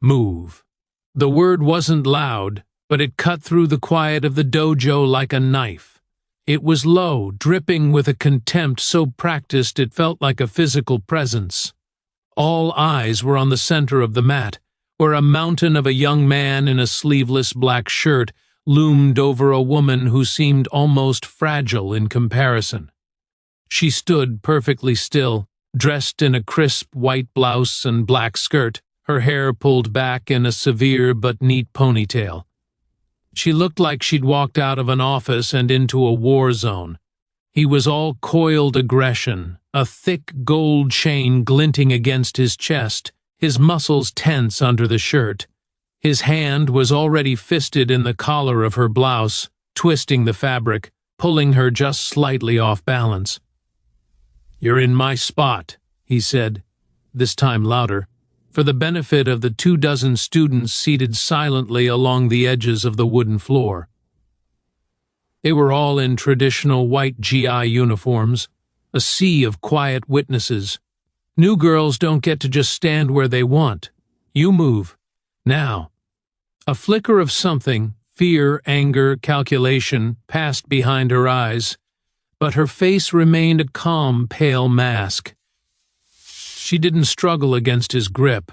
Move. The word wasn't loud, but it cut through the quiet of the dojo like a knife. It was low, dripping with a contempt so practiced it felt like a physical presence. All eyes were on the center of the mat, where a mountain of a young man in a sleeveless black shirt loomed over a woman who seemed almost fragile in comparison. She stood perfectly still, dressed in a crisp white blouse and black skirt, her hair pulled back in a severe but neat ponytail. She looked like she'd walked out of an office and into a war zone. He was all coiled aggression, a thick gold chain glinting against his chest, his muscles tense under the shirt. His hand was already fisted in the collar of her blouse, twisting the fabric, pulling her just slightly off balance. "You're in my spot," he said, this time louder, for the benefit of the 24 students seated silently along the edges of the wooden floor. They were all in traditional white GI uniforms, a sea of quiet witnesses. New girls don't get to just stand where they want. You move. Now. A flicker of something, fear, anger, calculation, passed behind her eyes, but her face remained a calm, pale mask. She didn't struggle against his grip.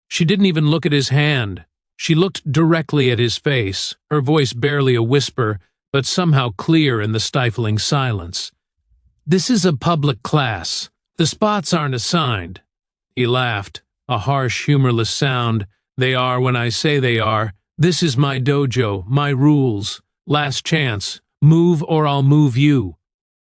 She didn't even look at his hand. She looked directly at his face, her voice barely a whisper, but somehow clear in the stifling silence. "This is a public class. The spots aren't assigned." He laughed, a harsh, humorless sound. "They are when I say they are. This is my dojo, my rules. Last chance. Move or I'll move you."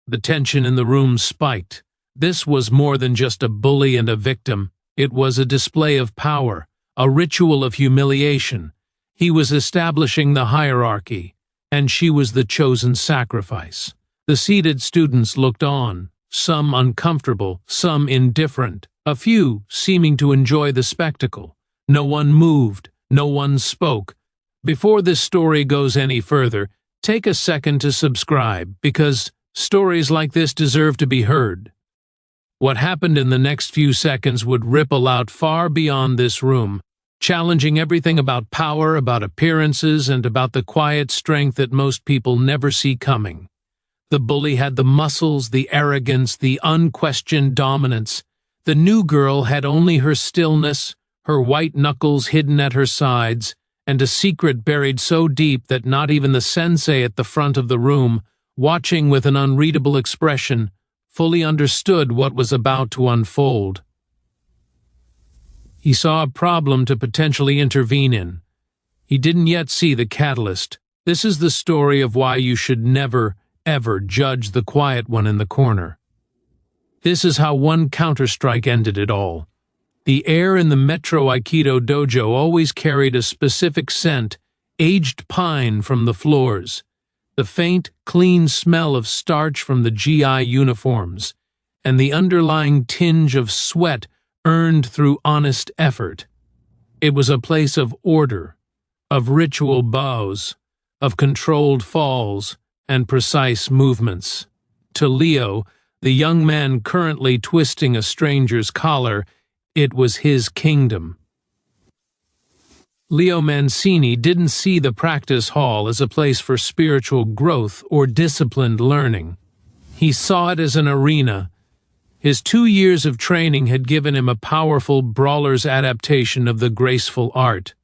The tension in the room spiked. This was more than just a bully and a victim. It was a display of power, a ritual of humiliation. He was establishing the hierarchy, and she was the chosen sacrifice. The seated students looked on, some uncomfortable, some indifferent, a few seeming to enjoy the spectacle. No one moved, no one spoke. Before this story goes any further, take a second to subscribe, because stories like this deserve to be heard. What happened in the next few seconds would ripple out far beyond this room, challenging everything about power, about appearances, and about the quiet strength that most people never see coming. The bully had the muscles, the arrogance, the unquestioned dominance. The new girl had only her stillness, her white knuckles hidden at her sides, and a secret buried so deep that not even the sensei at the front of the room, watching with an unreadable expression, fully understood what was about to unfold. He saw a problem to potentially intervene in. He didn't yet see the catalyst. This is the story of why you should never, ever judge the quiet one in the corner. This is how one Counterstrike ended it all. The air in the Metro Aikido dojo always carried a specific scent, aged pine from the floors, the faint, clean smell of starch from the GI uniforms, and the underlying tinge of sweat earned through honest effort. It was a place of order, of ritual bows, of controlled falls, and precise movements. To Leo, the young man currently twisting a stranger's collar, it was his kingdom. Leo Mancini didn't see the practice hall as a place for spiritual growth or disciplined learning. He saw it as an arena. His 2 years of training had given him a powerful brawler's adaptation of the graceful art.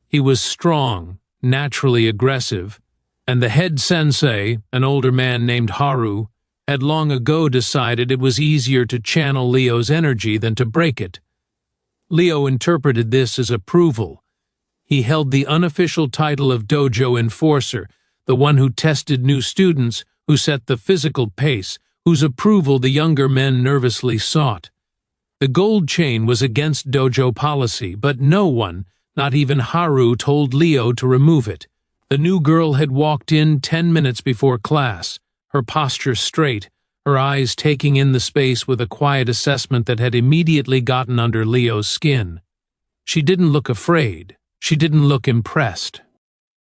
He was strong, naturally aggressive, and the head sensei, an older man named Haru, had long ago decided it was easier to channel Leo's energy than to break it. Leo interpreted this as approval. He held the unofficial title of dojo enforcer, the one who tested new students, who set the physical pace, whose approval the younger men nervously sought. The gold chain was against dojo policy, but no one, not even Haru, told Leo to remove it. The new girl had walked in 10 minutes before class, her posture straight, her eyes taking in the space with a quiet assessment that had immediately gotten under Leo's skin. She didn't look afraid. She didn't look impressed.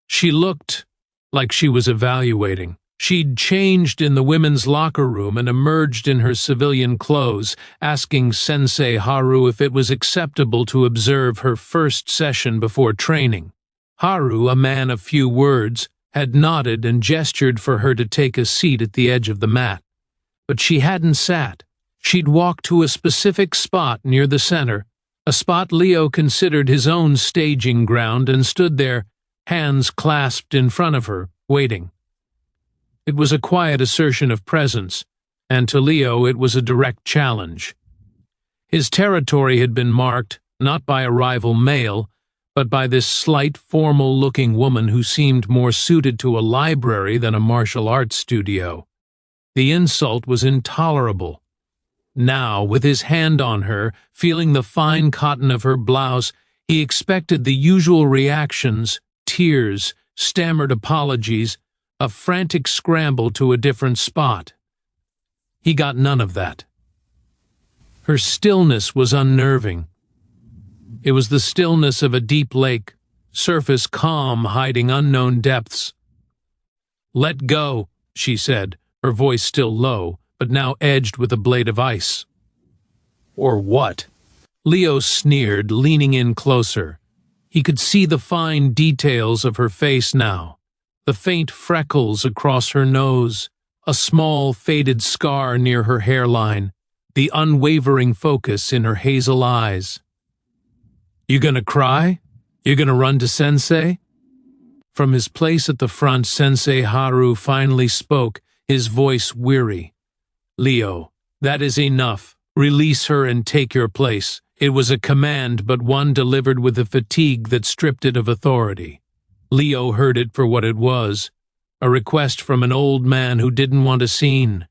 She looked like she was evaluating. She'd changed in the women's locker room and emerged in her civilian clothes, asking Sensei Haru if it was acceptable to observe her first session before training. Haru, a man of few words, had nodded and gestured for her to take a seat at the edge of the mat. But she hadn't sat. She'd walked to a specific spot near the center, a spot Leo considered his own staging ground, and stood there, hands clasped in front of her, waiting. It was a quiet assertion of presence, and to Leo it was a direct challenge. His territory had been marked, not by a rival male, but by this slight, formal-looking woman who seemed more suited to a library than a martial arts studio. The insult was intolerable. Now, with his hand on her, feeling the fine cotton of her blouse, he expected the usual reactions: tears, stammered apologies, a frantic scramble to a different spot. He got none of that. Her stillness was unnerving. It was the stillness of a deep lake, surface calm hiding unknown depths. "Let go," she said, her voice still low, but now edged with a blade of ice. "Or what?" Leo sneered, leaning in closer. He could see the fine details of her face now, the faint freckles across her nose, a small faded scar near her hairline, the unwavering focus in her hazel eyes. "You gonna cry? You gonna run to Sensei?" From his place at the front, Sensei Haru finally spoke, his voice weary. "Leo, that is enough. Release her and take your place." It was a command, but one delivered with a fatigue that stripped it of authority. Leo heard it for what it was, a request from an old man who didn't want a scene.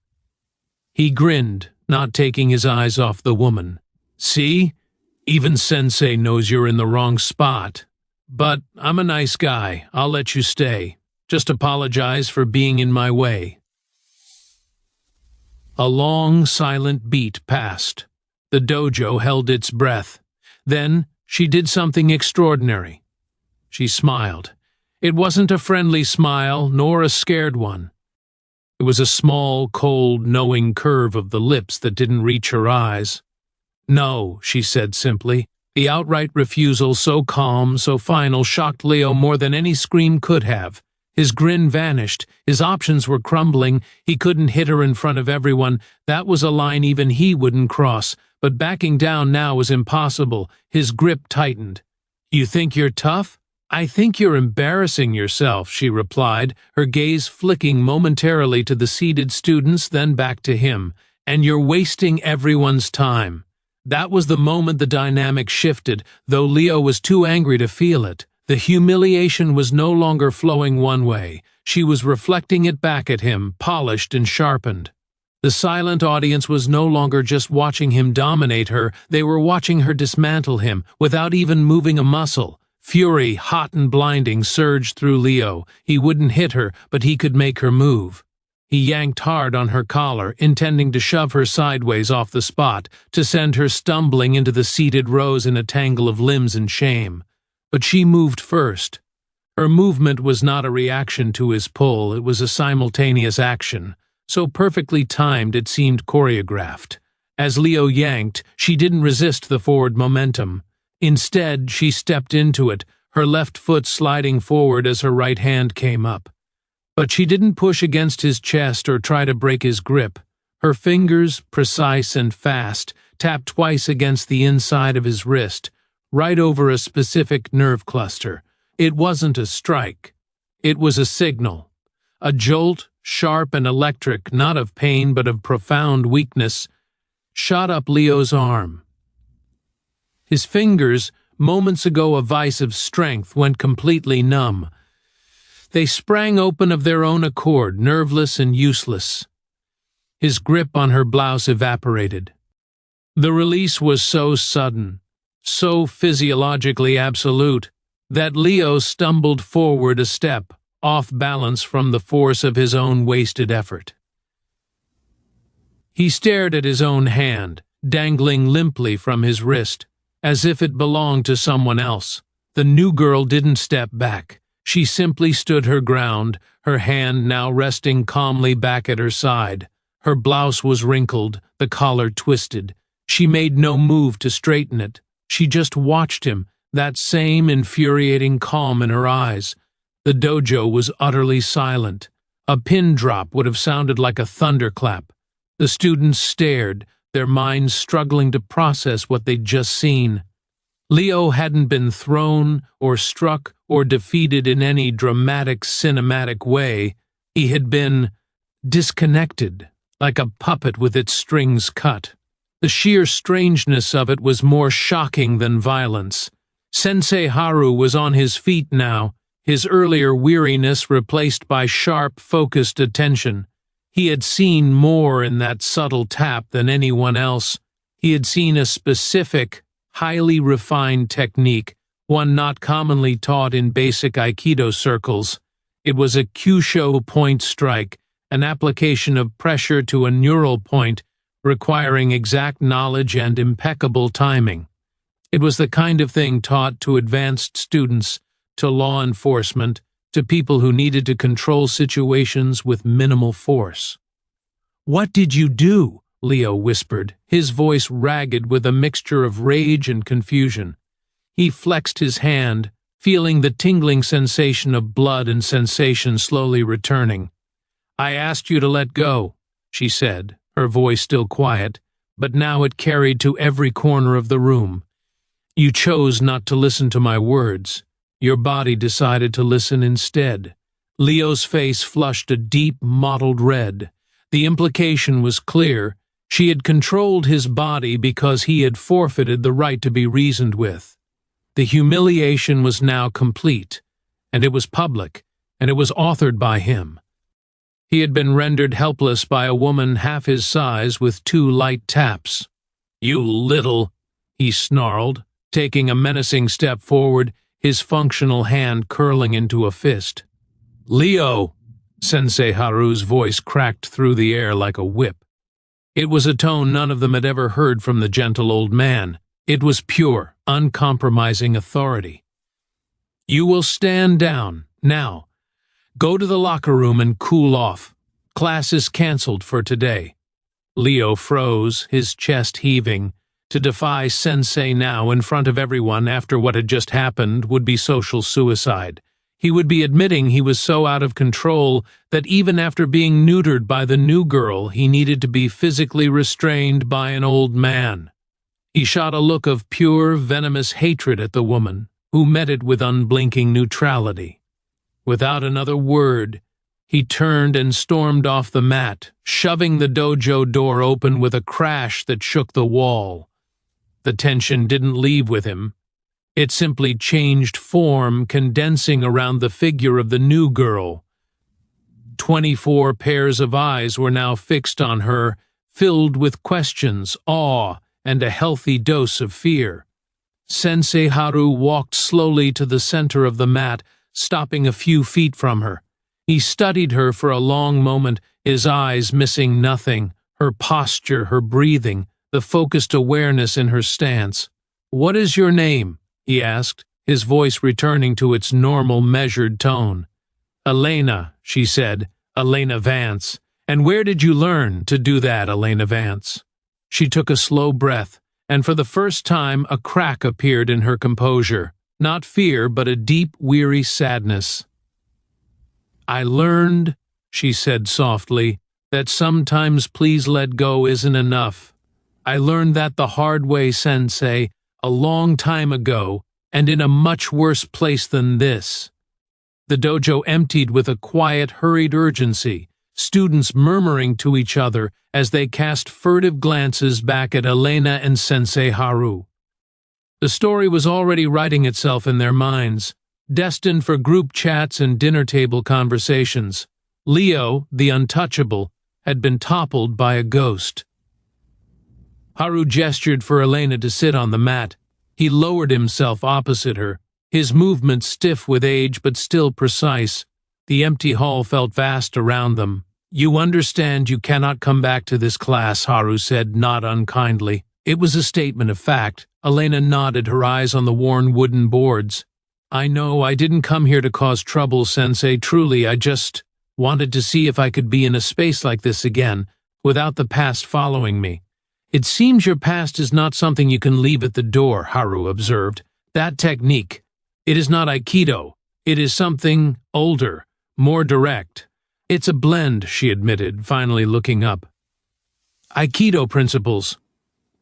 He grinned, not taking his eyes off the woman. "See? Even Sensei knows you're in the wrong spot. But I'm a nice guy. I'll let you stay. Just apologize for being in my way." A long, silent beat passed. The dojo held its breath. Then she did something extraordinary. She smiled. It wasn't a friendly smile, nor a scared one. It was a small, cold, knowing curve of the lips that didn't reach her eyes. "No," she said simply. The outright refusal, so calm, so final, shocked Leo more than any scream could have. His grin vanished. His options were crumbling. He couldn't hit her in front of everyone. That was a line even he wouldn't cross. But backing down now was impossible. His grip tightened. "You think you're tough? I think you're embarrassing yourself," she replied, her gaze flicking momentarily to the seated students, then back to him. "And you're wasting everyone's time." That was the moment the dynamic shifted, though Leo was too angry to feel it. The humiliation was no longer flowing one way. She was reflecting it back at him, polished and sharpened. The silent audience was no longer just watching him dominate her, they were watching her dismantle him, without even moving a muscle. Fury, hot and blinding, surged through Leo. He wouldn't hit her, but he could make her move. He yanked hard on her collar, intending to shove her sideways off the spot, to send her stumbling into the seated rows in a tangle of limbs and shame. But she moved first. Her movement was not a reaction to his pull, it was a simultaneous action. So perfectly timed it seemed choreographed. As Leo yanked, she didn't resist the forward momentum. Instead, she stepped into it, her left foot sliding forward as her right hand came up. But she didn't push against his chest or try to break his grip. Her fingers, precise and fast, tapped twice against the inside of his wrist, right over a specific nerve cluster. It wasn't a strike. It was a signal. A jolt, sharp and electric, not of pain but of profound weakness, shot up Leo's arm. His fingers, moments ago a vice of strength, went completely numb. They sprang open of their own accord, nerveless and useless. His grip on her blouse evaporated. The release was so sudden, so physiologically absolute, that Leo stumbled forward a step, off balance from the force of his own wasted effort. He stared at his own hand, dangling limply from his wrist, as if it belonged to someone else. The new girl didn't step back. She simply stood her ground, her hand now resting calmly back at her side. Her blouse was wrinkled, the collar twisted. She made no move to straighten it. She just watched him, that same infuriating calm in her eyes. The dojo was utterly silent. A pin drop would have sounded like a thunderclap. The students stared, their minds struggling to process what they'd just seen. Leo hadn't been thrown or struck or defeated in any dramatic, cinematic way. He had been disconnected, like a puppet with its strings cut. The sheer strangeness of it was more shocking than violence. Sensei Haru was on his feet now, his earlier weariness replaced by sharp, focused attention. He had seen more in that subtle tap than anyone else. He had seen a specific, highly refined technique, one not commonly taught in basic Aikido circles. It was a Kyusho point strike, an application of pressure to a neural point, requiring exact knowledge and impeccable timing. It was the kind of thing taught to advanced students, to law enforcement, to people who needed to control situations with minimal force. "What did you do?" Leo whispered, his voice ragged with a mixture of rage and confusion. He flexed his hand, feeling the tingling sensation of blood and sensation slowly returning. "I asked you to let go," she said, her voice still quiet, but now it carried to every corner of the room. "You chose not to listen to my words. Your body decided to listen instead." Leo's face flushed a deep, mottled red. The implication was clear. She had controlled his body because he had forfeited the right to be reasoned with. The humiliation was now complete, and it was public, and it was authored by him. He had been rendered helpless by a woman half his size with 2 light taps. "You little," he snarled, taking a menacing step forward, his functional hand curling into a fist. "Leo!" Sensei Haru's voice cracked through the air like a whip. It was a tone none of them had ever heard from the gentle old man. It was pure, uncompromising authority. "You will stand down, now. Go to the locker room and cool off. Class is cancelled for today." Leo froze, his chest heaving. To defy Sensei now in front of everyone after what had just happened would be social suicide. He would be admitting he was so out of control that even after being neutered by the new girl, he needed to be physically restrained by an old man. He shot a look of pure, venomous hatred at the woman, who met it with unblinking neutrality. Without another word, he turned and stormed off the mat, shoving the dojo door open with a crash that shook the wall. The tension didn't leave with him. It simply changed form, condensing around the figure of the new girl. 24 pairs of eyes were now fixed on her, filled with questions, awe, and a healthy dose of fear. Sensei Haru walked slowly to the center of the mat, stopping a few feet from her. He studied her for a long moment, his eyes missing nothing, her posture, her breathing, the focused awareness in her stance. "What is your name?" he asked, his voice returning to its normal, measured tone. "Elena," she said, "Elena Vance. And where did you learn to do that, Elena Vance?" She took a slow breath, and for the first time a crack appeared in her composure. Not fear, but a deep, weary sadness. "I learned," she said softly, "that sometimes please let go isn't enough. I learned that the hard way, Sensei, a long time ago, and in a much worse place than this." The dojo emptied with a quiet, hurried urgency, students murmuring to each other as they cast furtive glances back at Elena and Sensei Haru. The story was already writing itself in their minds, destined for group chats and dinner-table conversations. Leo, the untouchable, had been toppled by a ghost. Haru gestured for Elena to sit on the mat. He lowered himself opposite her, his movements stiff with age but still precise. The empty hall felt vast around them. "You understand you cannot come back to this class," Haru said, not unkindly. It was a statement of fact. Elena nodded, her eyes on the worn wooden boards. I know I didn't come here to cause trouble, Sensei. Truly, I just wanted to see if I could be in a space like this again, without the past following me. It seems your past is not something you can leave at the door, Haru observed. That technique, it is not Aikido. It is something older, more direct. It's a blend, she admitted, finally looking up. Aikido principles,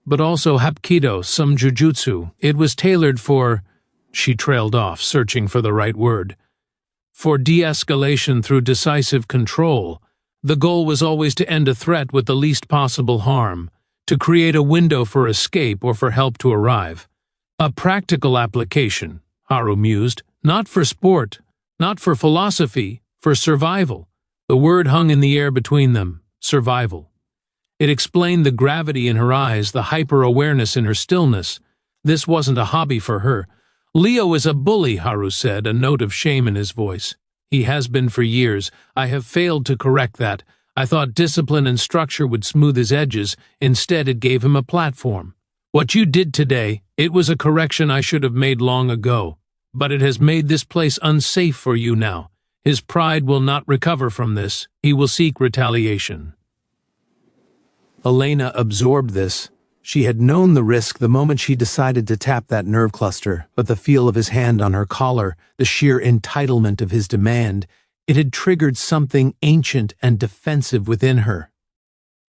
but also Hapkido, some jujutsu. It was tailored for, she trailed off, searching for the right word, for de-escalation through decisive control. The goal was always to end a threat with the least possible harm, to create a window for escape or for help to arrive. A practical application, Haru mused, not for sport, not for philosophy, for survival. The word hung in the air between them, survival. It explained the gravity in her eyes, the hyper-awareness in her stillness. This wasn't a hobby for her. Leo is a bully, Haru said, a note of shame in his voice. He has been for years. I have failed to correct that. I thought discipline and structure would smooth his edges. Instead, it gave him a platform. What you did today, it was a correction I should have made long ago. But it has made this place unsafe for you now. His pride will not recover from this. He will seek retaliation. Elena absorbed this. She had known the risk the moment she decided to tap that nerve cluster, but the feel of his hand on her collar, the sheer entitlement of his demand, it had triggered something ancient and defensive within her.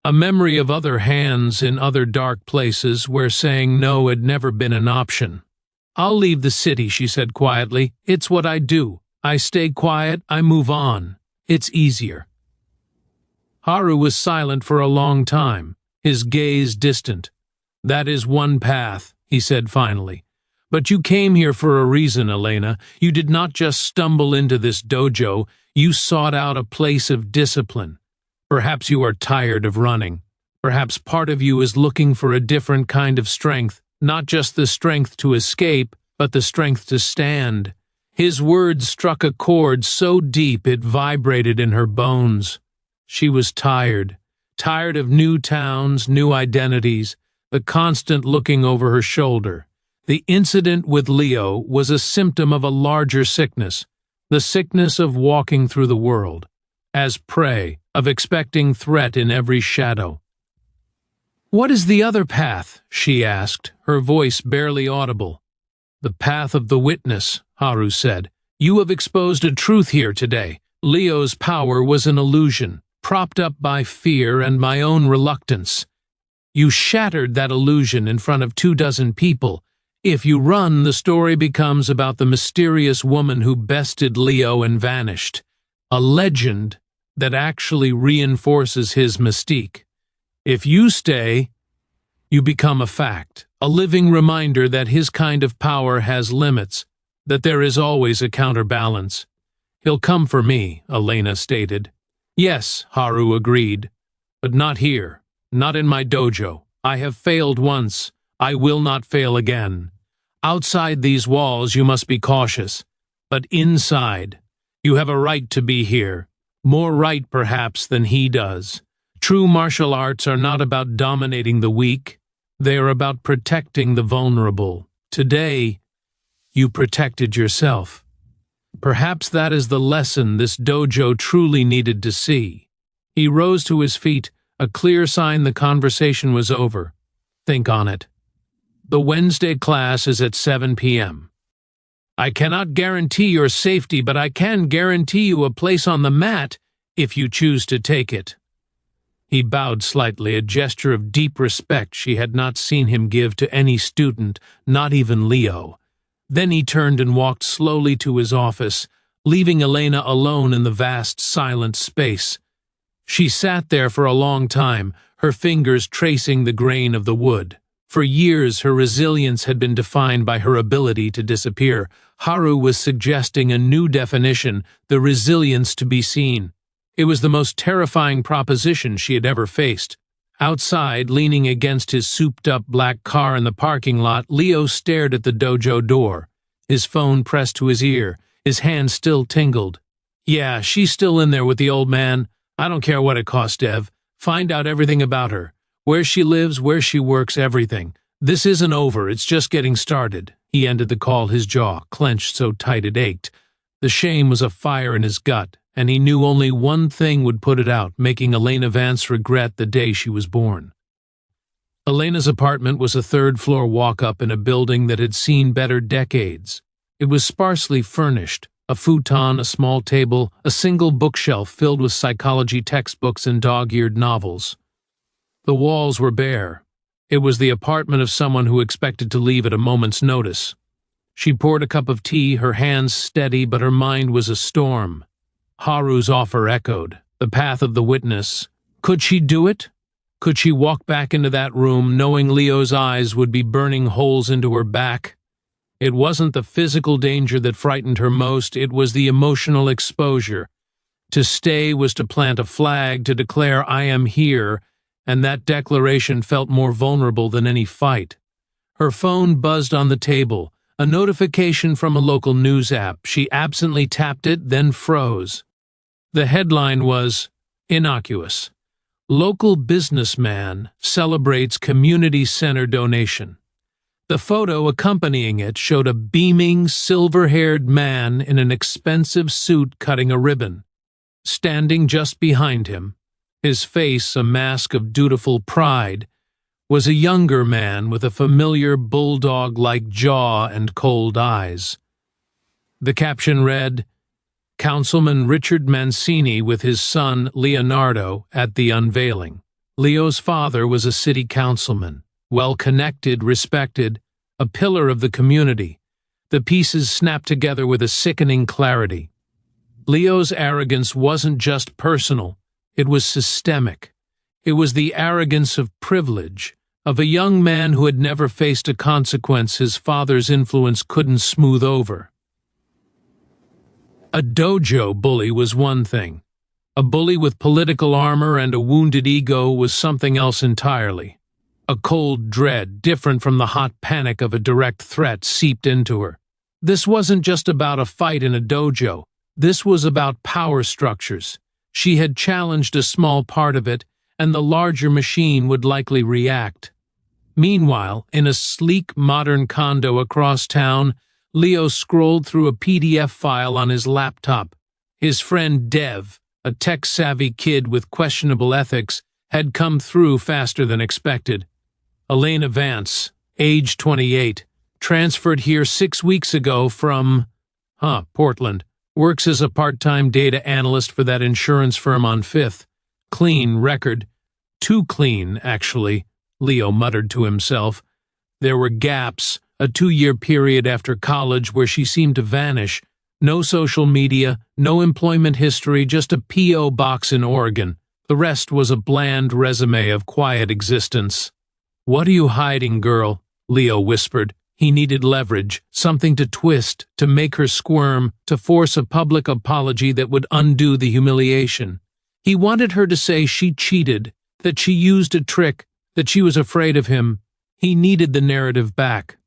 A memory of other hands in other dark places where saying no had never been an option. I'll leave the city, she said quietly. It's what I do. I stay quiet, I move on. It's easier. Haru was silent for a long time, his gaze distant. That is one path, he said finally. But you came here for a reason, Elena. You did not just stumble into this dojo. You sought out a place of discipline. Perhaps you are tired of running. Perhaps part of you is looking for a different kind of strength, not just the strength to escape, but the strength to stand. His words struck a chord so deep it vibrated in her bones. She was tired of new towns, new identities, the constant looking over her shoulder. The incident with Leo was a symptom of a larger sickness, the sickness of walking through the world, as prey, of expecting threat in every shadow. "What is the other path?" she asked, her voice barely audible. "The path of the witness," Haru said. "You have exposed a truth here today. Leo's power was an illusion, propped up by fear and my own reluctance. You shattered that illusion in front of 24 people. If you run, the story becomes about the mysterious woman who bested Leo and vanished. A legend that actually reinforces his mystique. If you stay, you become a fact, a living reminder that his kind of power has limits, that there is always a counterbalance. He'll come for me," Elena stated. "Yes," Haru agreed, "but not here, not in my dojo. I have failed once. I will not fail again. Outside these walls you must be cautious, but inside, you have a right to be here, more right perhaps than he does. True martial arts are not about dominating the weak, they are about protecting the vulnerable. Today, you protected yourself. Perhaps that is the lesson this dojo truly needed to see." He rose to his feet, a clear sign the conversation was over. "Think on it. The Wednesday class is at 7 p.m. I cannot guarantee your safety, but I can guarantee you a place on the mat if you choose to take it." He bowed slightly, a gesture of deep respect she had not seen him give to any student, not even Leo. Then he turned and walked slowly to his office, leaving Elena alone in the vast, silent space. She sat there for a long time, her fingers tracing the grain of the wood. For years, her resilience had been defined by her ability to disappear. Haru was suggesting a new definition, the resilience to be seen. It was the most terrifying proposition she had ever faced. Outside, leaning against his souped-up black car in the parking lot, Leo stared at the dojo door, his phone pressed to his ear, his hand still tingled. "Yeah, she's still in there with the old man. I don't care what it costs, Dev. Find out everything about her. Where she lives, where she works, everything. This isn't over, it's just getting started." He ended the call, his jaw clenched so tight it ached. The shame was a fire in his gut, and he knew only one thing would put it out, making Elena Vance regret the day she was born. Elena's apartment was a third-floor walk-up in a building that had seen better decades. It was sparsely furnished, a futon, a small table, a single bookshelf filled with psychology textbooks and dog-eared novels. The walls were bare. It was the apartment of someone who expected to leave at a moment's notice. She poured a cup of tea, her hands steady, but her mind was a storm. Haru's offer echoed, the path of the witness. Could she do it? Could she walk back into that room, knowing Leo's eyes would be burning holes into her back? It wasn't the physical danger that frightened her most, it was the emotional exposure. To stay was to plant a flag, to declare, "I am here," and that declaration felt more vulnerable than any fight. Her phone buzzed on the table, a notification from a local news app. She absently tapped it, then froze. The headline was innocuous. Local businessman celebrates community center donation. The photo accompanying it showed a beaming, silver-haired man in an expensive suit cutting a ribbon. Standing just behind him, his face a mask of dutiful pride, was a younger man with a familiar bulldog-like jaw and cold eyes. The caption read, "Councilman Richard Mancini with his son Leonardo at the unveiling." Leo's father was a city councilman, well-connected, respected, a pillar of the community. The pieces snapped together with a sickening clarity. Leo's arrogance wasn't just personal, it was systemic. It was the arrogance of privilege, of a young man who had never faced a consequence his father's influence couldn't smooth over. A dojo bully was one thing. A bully with political armor and a wounded ego was something else entirely. A cold dread, different from the hot panic of a direct threat, seeped into her. This wasn't just about a fight in a dojo. This was about power structures. She had challenged a small part of it, and the larger machine would likely react. Meanwhile, in a sleek, modern condo across town, Leo scrolled through a PDF file on his laptop. His friend Dev, a tech-savvy kid with questionable ethics, had come through faster than expected. Elena Vance, age 28, transferred here 6 weeks ago from, Portland. Works as a part-time data analyst for that insurance firm on 5th. Clean record. Too clean, actually, Leo muttered to himself. There were gaps, a 2-year period after college where she seemed to vanish. No social media, no employment history, just a P.O. box in Oregon. The rest was a bland resume of quiet existence. "What are you hiding, girl?" Leo whispered. He needed leverage, something to twist, to make her squirm, to force a public apology that would undo the humiliation. He wanted her to say she cheated, that she used a trick, that she was afraid of him. He needed the narrative back.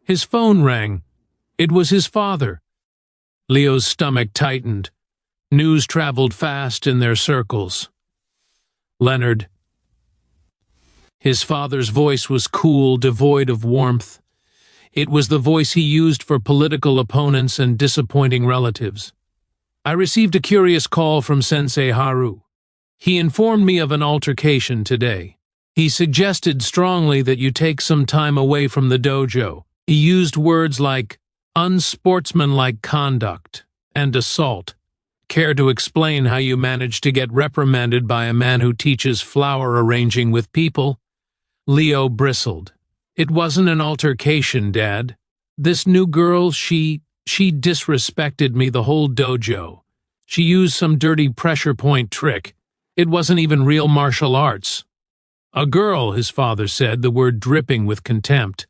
His phone rang. It was his father. Leo's stomach tightened. News traveled fast in their circles. "Leonard." His father's voice was cool, devoid of warmth. It was the voice he used for political opponents and disappointing relatives. "I received a curious call from Sensei Haru. He informed me of an altercation today. He suggested strongly that you take some time away from the dojo. He used words like unsportsmanlike conduct and assault. Care to explain how you managed to get reprimanded by a man who teaches flower arranging with people?" Leo bristled. "It wasn't an altercation, Dad. This new girl, she disrespected me the whole dojo. She used some dirty pressure point trick. It wasn't even real martial arts." "A girl," his father said, the word dripping with contempt.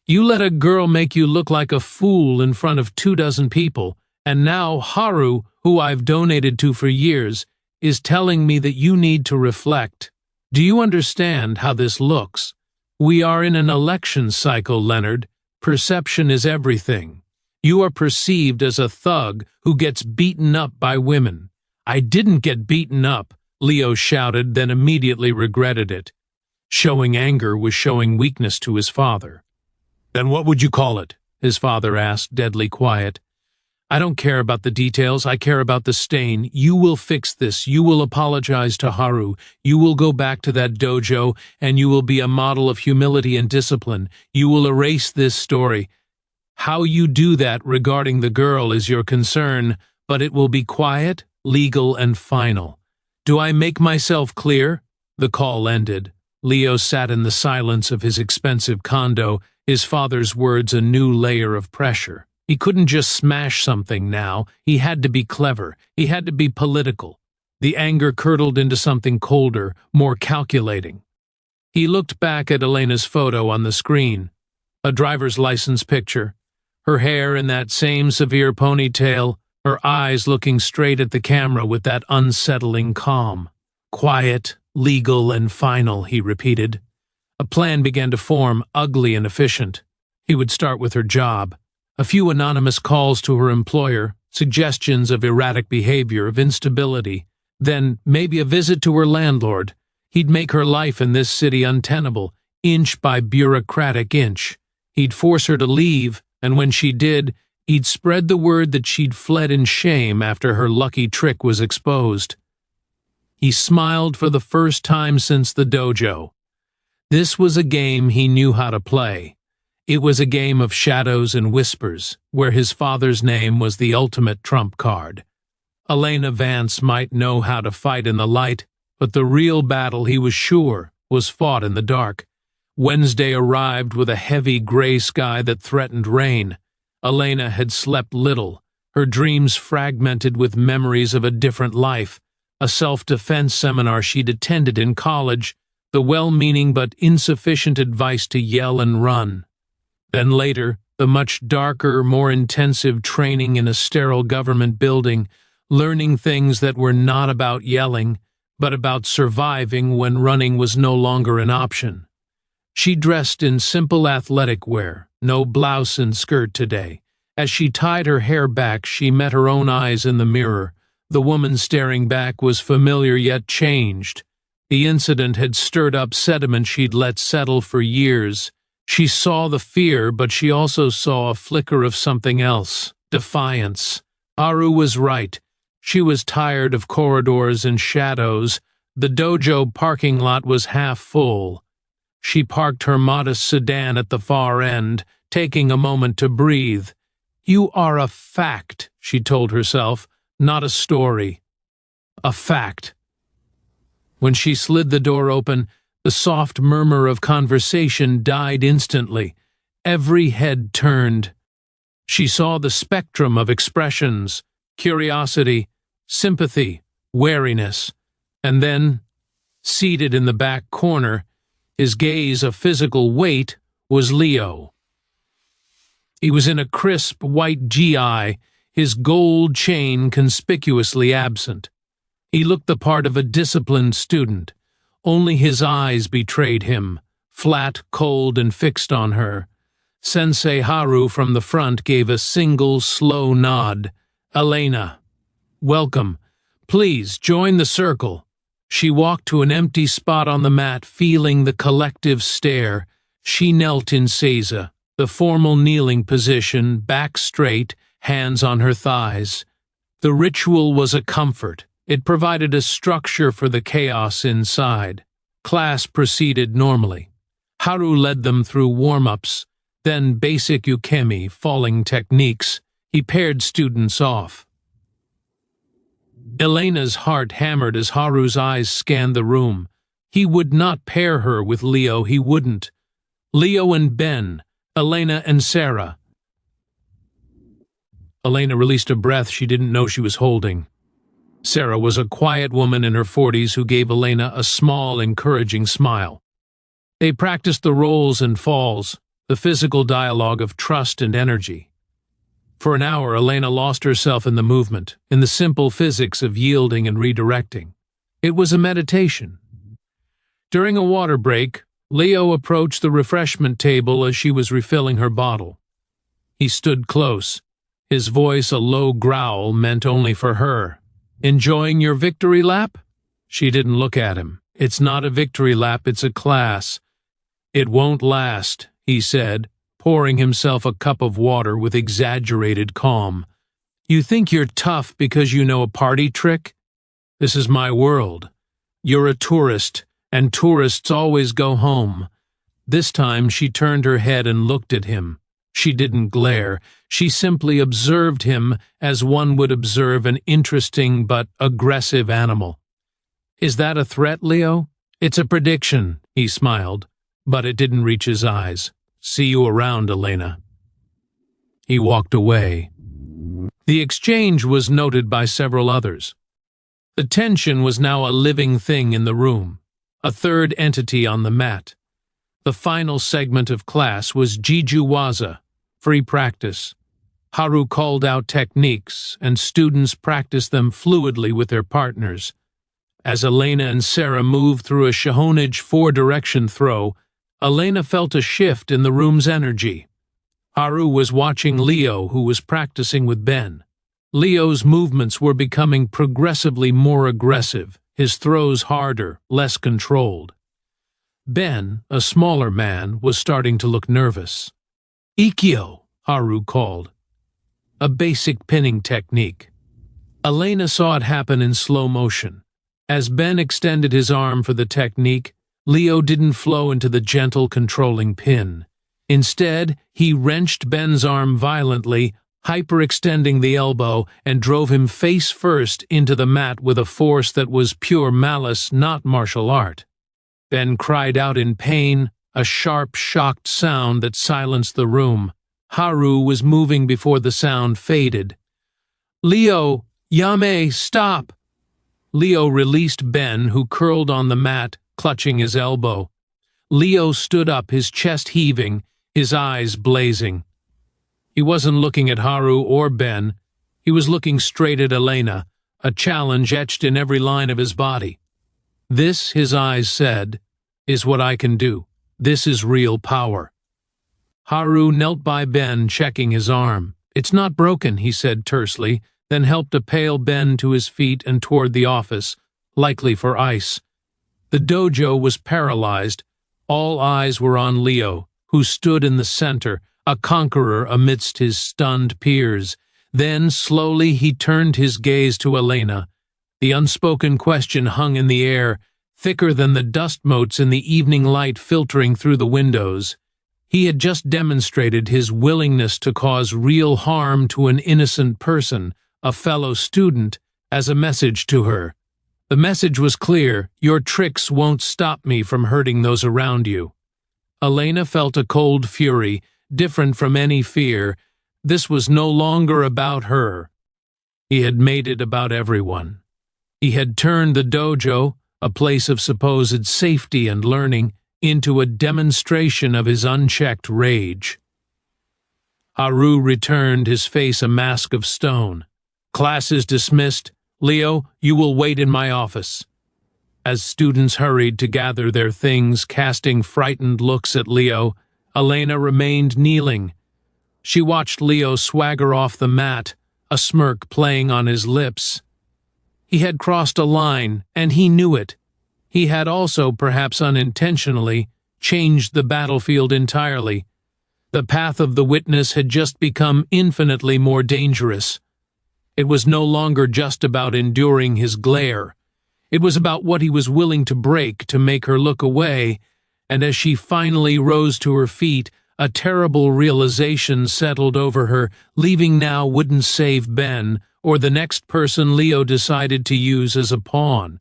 "You let a girl make you look like a fool in front of 24 people, and now Haru, who I've donated to for years, is telling me that you need to reflect. Do you understand how this looks? We are in an election cycle, Leonard. Perception is everything. You are perceived as a thug who gets beaten up by women." "I didn't get beaten up," Leo shouted, then immediately regretted it. Showing anger was showing weakness to his father. Then what would you call it? His father asked, deadly quiet. I don't care about the details, I care about the stain. You will fix this, you will apologize to Haru, you will go back to that dojo, and you will be a model of humility and discipline. You will erase this story. How you do that regarding the girl is your concern, but it will be quiet, legal, and final. Do I make myself clear? The call ended. Leo sat in the silence of his expensive condo, his father's words a new layer of pressure. He couldn't just smash something now. He had to be clever. He had to be political. The anger curdled into something colder, more calculating. He looked back at Elena's photo on the screen. A driver's license picture. Her hair in that same severe ponytail, her eyes looking straight at the camera with that unsettling calm. Quiet, legal, and final, he repeated. A plan began to form, ugly and efficient. He would start with her job. A few anonymous calls to her employer, suggestions of erratic behavior, of instability. Then maybe a visit to her landlord. He'd make her life in this city untenable, inch by bureaucratic inch. He'd force her to leave, and when she did, he'd spread the word that she'd fled in shame after her lucky trick was exposed. He smiled for the first time since the dojo. This was a game he knew how to play. It was a game of shadows and whispers, where his father's name was the ultimate trump card. Elena Vance might know how to fight in the light, but the real battle, he was sure, was fought in the dark. Wednesday arrived with a heavy gray sky that threatened rain. Elena had slept little, her dreams fragmented with memories of a different life, a self-defense seminar she'd attended in college, the well-meaning but insufficient advice to yell and run. Then later, the much darker, more intensive training in a sterile government building, learning things that were not about yelling, but about surviving when running was no longer an option. She dressed in simple athletic wear, no blouse and skirt today. As she tied her hair back, she met her own eyes in the mirror. The woman staring back was familiar yet changed. The incident had stirred up sediment she'd let settle for years. She saw the fear, but she also saw a flicker of something else, defiance. Haru was right. She was tired of corridors and shadows. The dojo parking lot was half full. She parked her modest sedan at the far end, taking a moment to breathe. You are a fact, she told herself, not a story. A fact. When she slid the door open, the soft murmur of conversation died instantly. Every head turned. She saw the spectrum of expressions, curiosity, sympathy, wariness, and then, seated in the back corner, his gaze a physical weight, was Leo. He was in a crisp white GI, his gold chain conspicuously absent. He looked the part of a disciplined student. Only his eyes betrayed him, flat, cold, and fixed on her. Sensei Haru from the front gave a single, slow nod. Elena. Welcome. Please, join the circle. She walked to an empty spot on the mat, feeling the collective stare. She knelt in seiza, the formal kneeling position, back straight, hands on her thighs. The ritual was a comfort. It provided a structure for the chaos inside. Class proceeded normally. Haru led them through warm-ups, then basic ukemi, falling techniques. He paired students off. Elena's heart hammered as Haru's eyes scanned the room. He would not pair her with Leo, he wouldn't. Leo and Ben, Elena and Sarah. Elena released a breath she didn't know she was holding. Sarah was a quiet woman in her 40s who gave Elena a small, encouraging smile. They practiced the rolls and falls, the physical dialogue of trust and energy. For an hour, Elena lost herself in the movement, in the simple physics of yielding and redirecting. It was a meditation. During a water break, Leo approached the refreshment table as she was refilling her bottle. He stood close, his voice a low growl meant only for her. Enjoying your victory lap? She didn't look at him. It's not a victory lap, it's a class. It won't last, he said, pouring himself a cup of water with exaggerated calm. "You think you're tough because you know a party trick? This is my world. You're a tourist, and tourists always go home." This time she turned her head and looked at him. She didn't glare. She simply observed him as one would observe an interesting but aggressive animal. "Is that a threat, Leo?" "It's a prediction," he smiled, but it didn't reach his eyes. "See you around, Elena." He walked away. The exchange was noted by several others. The tension was now a living thing in the room, a third entity on the mat. The final segment of class was Jijuwaza, free practice. Haru called out techniques, and students practiced them fluidly with their partners. As Elena and Sarah moved through a Shihonage four-direction throw, Elena felt a shift in the room's energy. Haru was watching Leo, who was practicing with Ben. Leo's movements were becoming progressively more aggressive, his throws harder, less controlled. Ben, a smaller man, was starting to look nervous. "Ikkyo," Haru called. A basic pinning technique. Elena saw it happen in slow motion. As Ben extended his arm for the technique, Leo didn't flow into the gentle, controlling pin. Instead, he wrenched Ben's arm violently, hyperextending the elbow, and drove him face first into the mat with a force that was pure malice, not martial art. Ben cried out in pain, a sharp, shocked sound that silenced the room. Haru was moving before the sound faded. "Leo, Yame, stop!" Leo released Ben, who curled on the mat, clutching his elbow. Leo stood up, his chest heaving, his eyes blazing. He wasn't looking at Haru or Ben. He was looking straight at Elena, a challenge etched in every line of his body. "This," his eyes said, "is what I can do. This is real power." Haru knelt by Ben, checking his arm. "It's not broken," he said tersely, then helped impale Ben to his feet and toward the office, likely for ice. The dojo was paralyzed. All eyes were on Leo, who stood in the center, a conqueror amidst his stunned peers. Then, slowly, he turned his gaze to Elena. The unspoken question hung in the air, thicker than the dust motes in the evening light filtering through the windows. He had just demonstrated his willingness to cause real harm to an innocent person, a fellow student, as a message to her. The message was clear: your tricks won't stop me from hurting those around you. Elena felt a cold fury, different from any fear. This was no longer about her. He had made it about everyone. He had turned the dojo, a place of supposed safety and learning, into a demonstration of his unchecked rage. Haru returned, his face a mask of stone. "Class is dismissed. Leo, you will wait in my office." As students hurried to gather their things, casting frightened looks at Leo, Elena remained kneeling. She watched Leo swagger off the mat, a smirk playing on his lips. He had crossed a line, and he knew it. He had also, perhaps unintentionally, changed the battlefield entirely. The path of the witness had just become infinitely more dangerous. It was no longer just about enduring his glare. It was about what he was willing to break to make her look away, and as she finally rose to her feet, a terrible realization settled over her. Leaving now wouldn't save Ben, or the next person Leo decided to use as a pawn.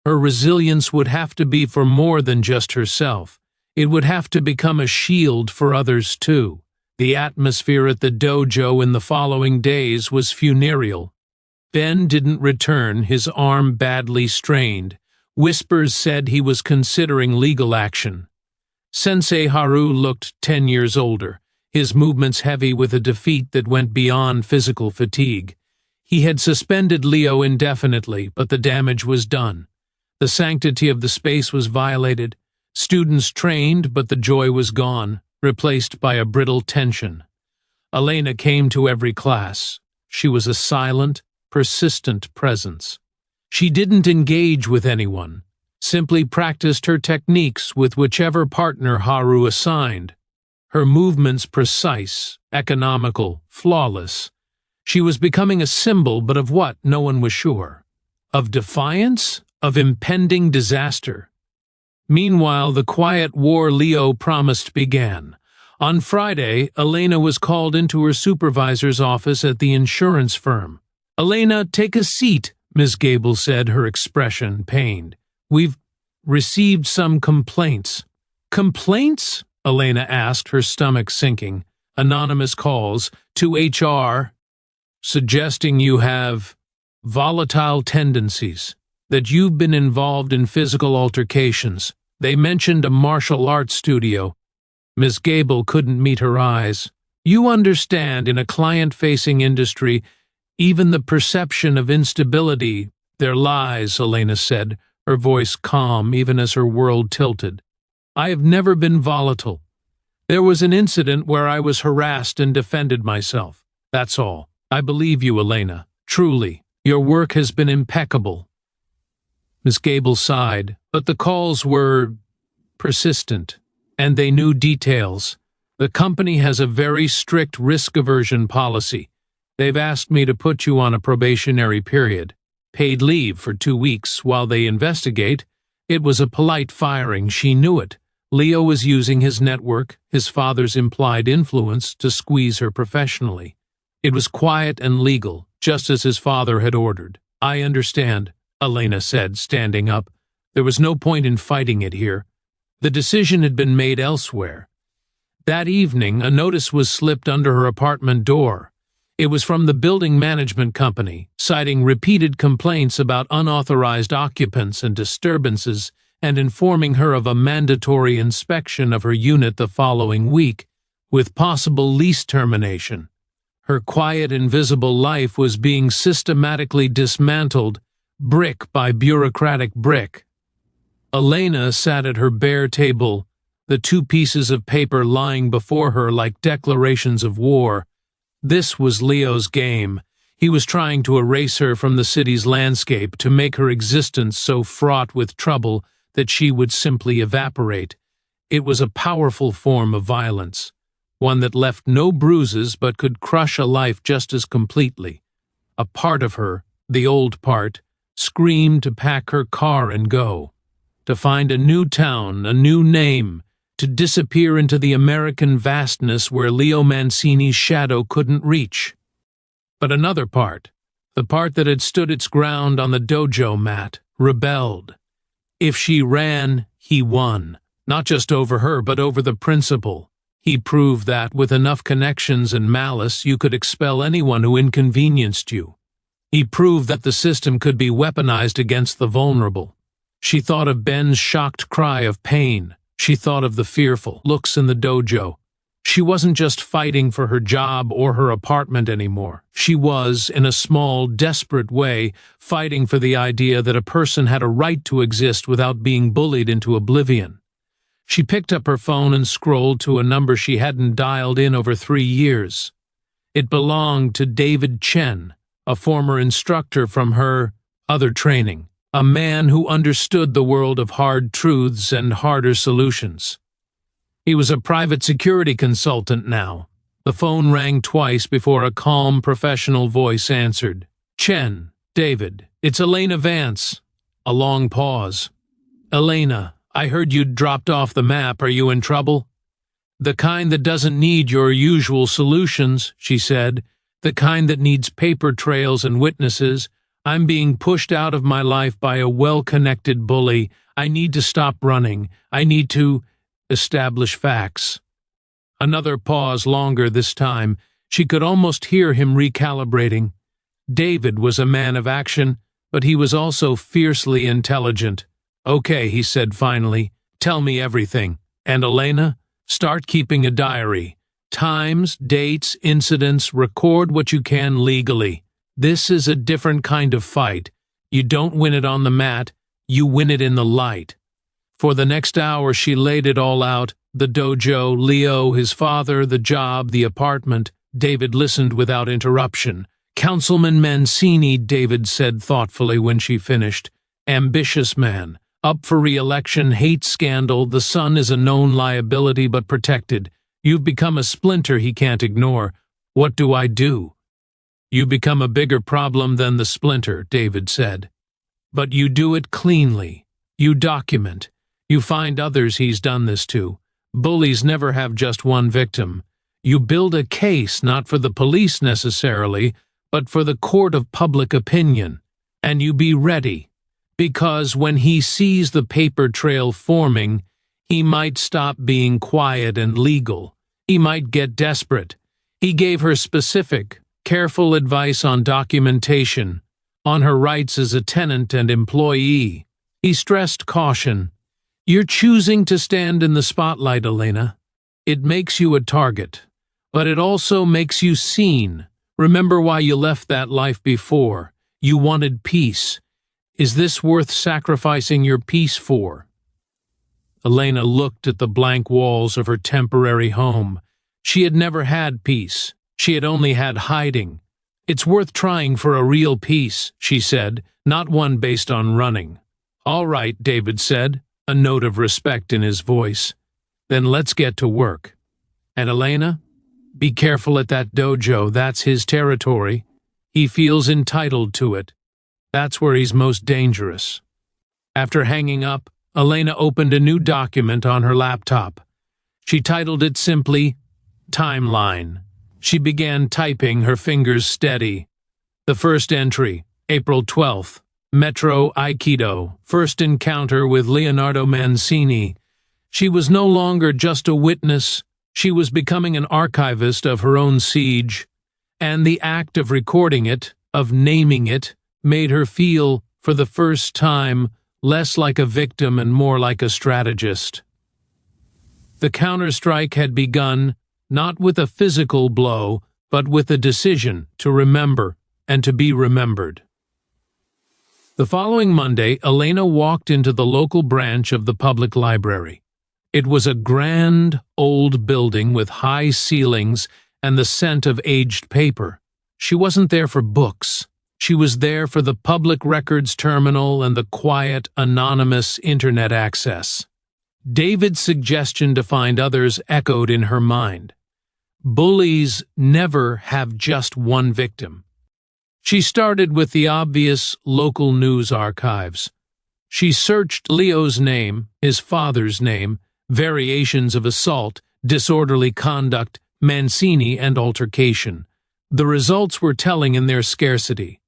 Her resilience would have to be for more than just herself. It would have to become a shield for others too. The atmosphere at the dojo in the following days was funereal. Ben didn't return, his arm badly strained. Whispers said he was considering legal action. Sensei Haru looked 10 years older, his movements heavy with a defeat that went beyond physical fatigue. He had suspended Leo indefinitely, but the damage was done. The sanctity of the space was violated. Students trained, but the joy was gone, replaced by a brittle tension. Elena came to every class. She was a silent, persistent presence. She didn't engage with anyone, simply practiced her techniques with whichever partner Haru assigned. her movements precise, economical, flawless. She was becoming a symbol, but of what, no one was sure. Of defiance? Of impending disaster? Meanwhile, the quiet war Leo promised began. On Friday, Elena was called into her supervisor's office at the insurance firm. "Elena, take a seat," Miss Gable said, her expression pained. "We've received some complaints." "Complaints?" Elena asked, her stomach sinking. "Anonymous calls to HR suggesting you have volatile tendencies, that you've been involved in physical altercations. They mentioned a martial arts studio." Miss Gable couldn't meet her eyes. "You understand, in a client-facing industry, even the perception of instability, they're lies," Elena said, her voice calm even as her world tilted. "I have never been volatile. There was an incident where I was harassed and defended myself. That's all. I believe you, Elena. Truly. Your work has been impeccable." Miss Gable sighed, but the calls were persistent, and they knew details. "The company has a very strict risk aversion policy. They've asked me to put you on a probationary period, paid leave for 2 weeks while they investigate." It was a polite firing, she knew it. Leo was using his network, his father's implied influence, to squeeze her professionally. It was quiet and legal, just as his father had ordered. "I understand," Elena said, standing up. There was no point in fighting it here. The decision had been made elsewhere. That evening, a notice was slipped under her apartment door. It was from the building management company, citing repeated complaints about unauthorized occupants and disturbances, and informing her of a mandatory inspection of her unit the following week, with possible lease termination. Her quiet, invisible life was being systematically dismantled, brick by bureaucratic brick. Elena sat at her bare table, the 2 pieces of paper lying before her like declarations of war. This was Leo's game. He was trying to erase her from the city's landscape, to make her existence so fraught with trouble that she would simply evaporate. It was a powerful form of violence, one that left no bruises but could crush a life just as completely. A part of her, the old part, screamed to pack her car and go, to find a new town, a new name, to disappear into the American vastness where Leo Mancini's shadow couldn't reach. But another part, the part that had stood its ground on the dojo mat, rebelled. If she ran, he won, not just over her but over the principle. He proved that, with enough connections and malice, you could expel anyone who inconvenienced you. He proved that the system could be weaponized against the vulnerable. She thought of Ben's shocked cry of pain. She thought of the fearful looks in the dojo. She wasn't just fighting for her job or her apartment anymore. She was, in a small, desperate way, fighting for the idea that a person had a right to exist without being bullied into oblivion. She picked up her phone and scrolled to a number she hadn't dialed in over 3 years. It belonged to David Chen, a former instructor from her other training, a man who understood the world of hard truths and harder solutions. He was a private security consultant now. The phone rang twice before a calm, professional voice answered. "Chen, David, it's Elena Vance." A long pause. "Elena, I heard you'd dropped off the map. Are you in trouble?" "The kind that doesn't need your usual solutions," she said. "The kind that needs paper trails and witnesses. I'm being pushed out of my life by a well-connected bully. I need to stop running. I need to establish facts." Another pause, longer this time. She could almost hear him recalibrating. David was a man of action, but he was also fiercely intelligent. "Okay," he said finally, "tell me everything. And Elena, start keeping a diary. Times, dates, incidents, record what you can legally. This is a different kind of fight. You don't win it on the mat, you win it in the light." For the next hour she laid it all out, the dojo, Leo, his father, the job, the apartment. David listened without interruption. "Councilman Mancini," David said thoughtfully when she finished. "Ambitious man. Up for re-election, hate scandal. The son is a known liability but protected. You've become a splinter he can't ignore. What do I do? You become a bigger problem than the splinter, David said. But you do it cleanly. You document. You find others he's done this to. Bullies never have just one victim. You build a case not for the police necessarily, but for the court of public opinion. And you be ready. Because when he sees the paper trail forming, he might stop being quiet and legal. He might get desperate. He gave her specific, careful advice on documentation, on her rights as a tenant and employee. He stressed caution. You're choosing to stand in the spotlight, Elena. It makes you a target, but it also makes you seen. Remember why you left that life before. You wanted peace. Is this worth sacrificing your peace for? Elena looked at the blank walls of her temporary home. She had never had peace. She had only had hiding. It's worth trying for a real peace, she said, not one based on running. All right, David said, a note of respect in his voice. Then let's get to work. And Elena, be careful at that dojo. That's his territory. He feels entitled to it. That's where he's most dangerous. After hanging up, Elena opened a new document on her laptop. She titled it simply, Timeline. She began typing, her fingers steady. The first entry, April 12th, Metro Aikido, first encounter with Leonardo Mancini. She was no longer just a witness, she was becoming an archivist of her own siege, and the act of recording it, of naming it, made her feel, for the first time, less like a victim and more like a strategist. The counterstrike had begun, not with a physical blow, but with a decision to remember and to be remembered. The following Monday, Elena walked into the local branch of the public library. It was a grand, old building with high ceilings and the scent of aged paper. She wasn't there for books. She was there for the public records terminal and the quiet, anonymous internet access. David's suggestion to find others echoed in her mind. Bullies never have just one victim. She started with the obvious local news archives. She searched Leo's name, his father's name, variations of assault, disorderly conduct, Mancini, and altercation. The results were telling in their scarcity.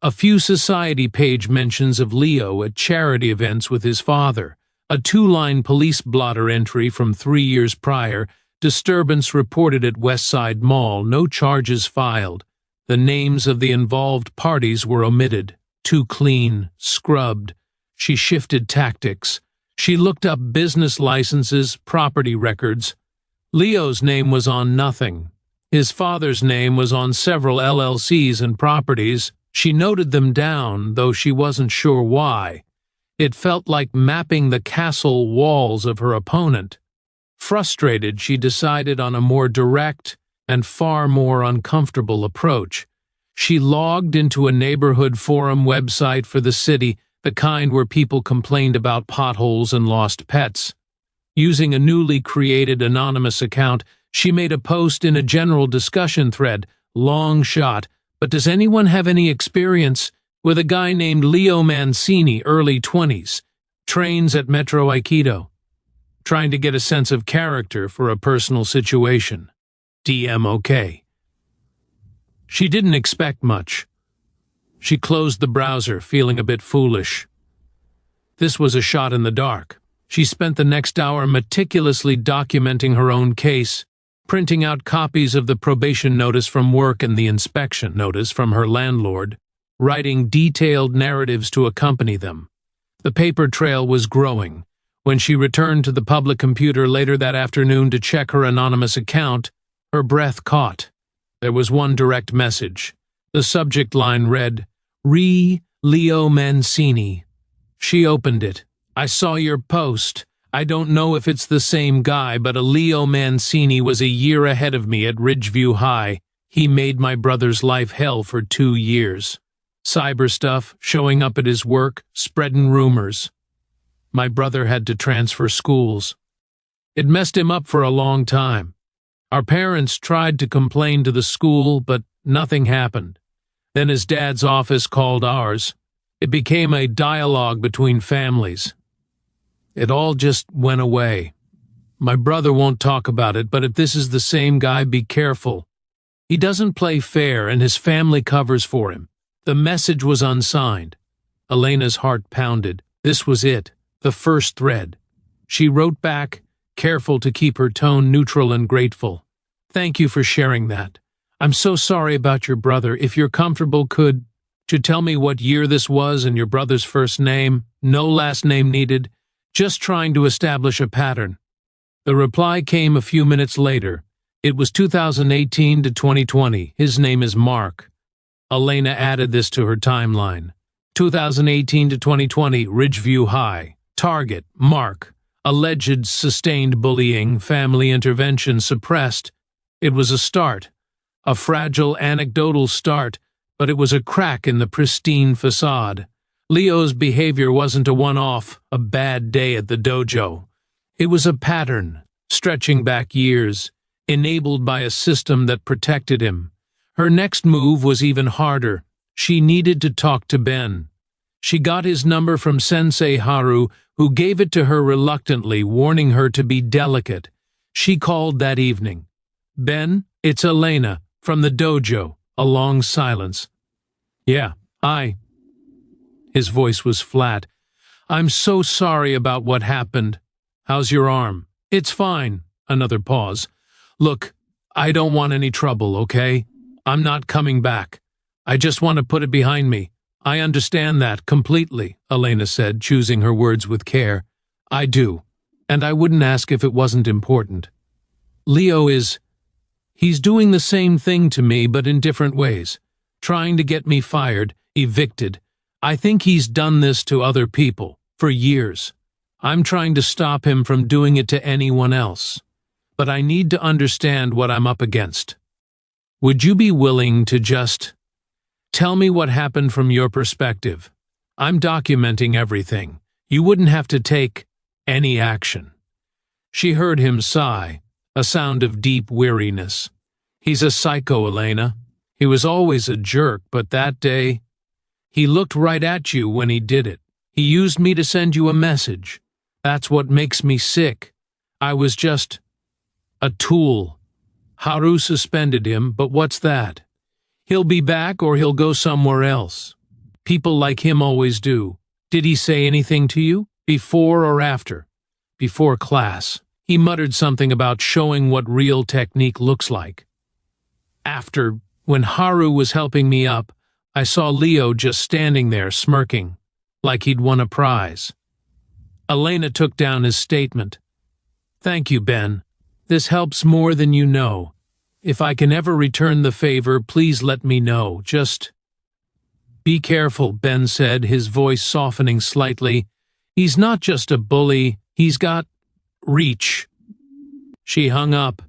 A few society page mentions of Leo at charity events with his father, a two-line police blotter entry from 3 years prior, disturbance reported at Westside Mall, no charges filed. The names of the involved parties were omitted, too clean, scrubbed. She shifted tactics. She looked up business licenses, property records. Leo's name was on nothing. His father's name was on several LLCs and properties. She noted them down, though she wasn't sure why. It felt like mapping the castle walls of her opponent. Frustrated, she decided on a more direct and far more uncomfortable approach. She logged into a neighborhood forum website for the city, the kind where people complained about potholes and lost pets. Using a newly created anonymous account, she made a post in a general discussion thread, long shot, but does anyone have any experience with a guy named Leo Mancini, early 20s, trains at Metro Aikido, trying to get a sense of character for a personal situation. DM OK. She didn't expect much. She closed the browser, feeling a bit foolish. This was a shot in the dark. She spent the next hour meticulously documenting her own case, printing out copies of the probation notice from work and the inspection notice from her landlord, writing detailed narratives to accompany them. The paper trail was growing. When she returned to the public computer later that afternoon to check her anonymous account, her breath caught. There was one direct message. The subject line read, Leo Mancini. She opened it. I saw your post. I don't know if it's the same guy, but a Leo Mancini was a year ahead of me at Ridgeview High. He made my brother's life hell for 2 years. Cyber stuff, showing up at his work, spreading rumors. My brother had to transfer schools. It messed him up for a long time. Our parents tried to complain to the school, but nothing happened. Then his dad's office called ours. It became a dialogue between families. It all just went away. My brother won't talk about it, but if this is the same guy, be careful. He doesn't play fair, and his family covers for him. The message was unsigned. Elena's heart pounded. This was it, the first thread. She wrote back, careful to keep her tone neutral and grateful. Thank you for sharing that. I'm so sorry about your brother. If you're comfortable, could you tell me what year this was and your brother's first name? No last name needed. Just trying to establish a pattern. The reply came a few minutes later. It was 2018 to 2020. His name is Mark. Elena added this to her timeline. 2018 to 2020, Ridgeview High. Target, Mark. Alleged sustained bullying, family intervention suppressed. It was a start. A fragile anecdotal start, but it was a crack in the pristine facade. Leo's behavior wasn't a one-off, a bad day at the dojo. It was a pattern, stretching back years, enabled by a system that protected him. Her next move was even harder. She needed to talk to Ben. She got his number from Sensei Haru, who gave it to her reluctantly, warning her to be delicate. She called that evening. Ben, it's Elena, from the dojo. A long silence. Yeah, hi. His voice was flat. I'm so sorry about what happened. How's your arm? It's fine. Another pause. Look, I don't want any trouble, okay? I'm not coming back. I just want to put it behind me. I understand that completely, Elena said, choosing her words with care. I do, and I wouldn't ask if it wasn't important. Leo he's doing the same thing to me, but in different ways. Trying to get me fired, evicted. I think he's done this to other people, for years. I'm trying to stop him from doing it to anyone else. But I need to understand what I'm up against. Would you be willing to just tell me what happened from your perspective? I'm documenting everything. You wouldn't have to take any action. She heard him sigh, a sound of deep weariness. He's a psycho, Elena. He was always a jerk, but that day, he looked right at you when he did it. He used me to send you a message. That's what makes me sick. I was just a tool. Haru suspended him, but what's that? He'll be back or he'll go somewhere else. People like him always do. Did he say anything to you? Before or after? Before class. He muttered something about showing what real technique looks like. After, when Haru was helping me up, I saw Leo just standing there smirking, like he'd won a prize. Elena took down his statement. Thank you, Ben. This helps more than you know. If I can ever return the favor, please let me know. Just be careful, Ben said, his voice softening slightly. He's not just a bully, he's got reach. She hung up,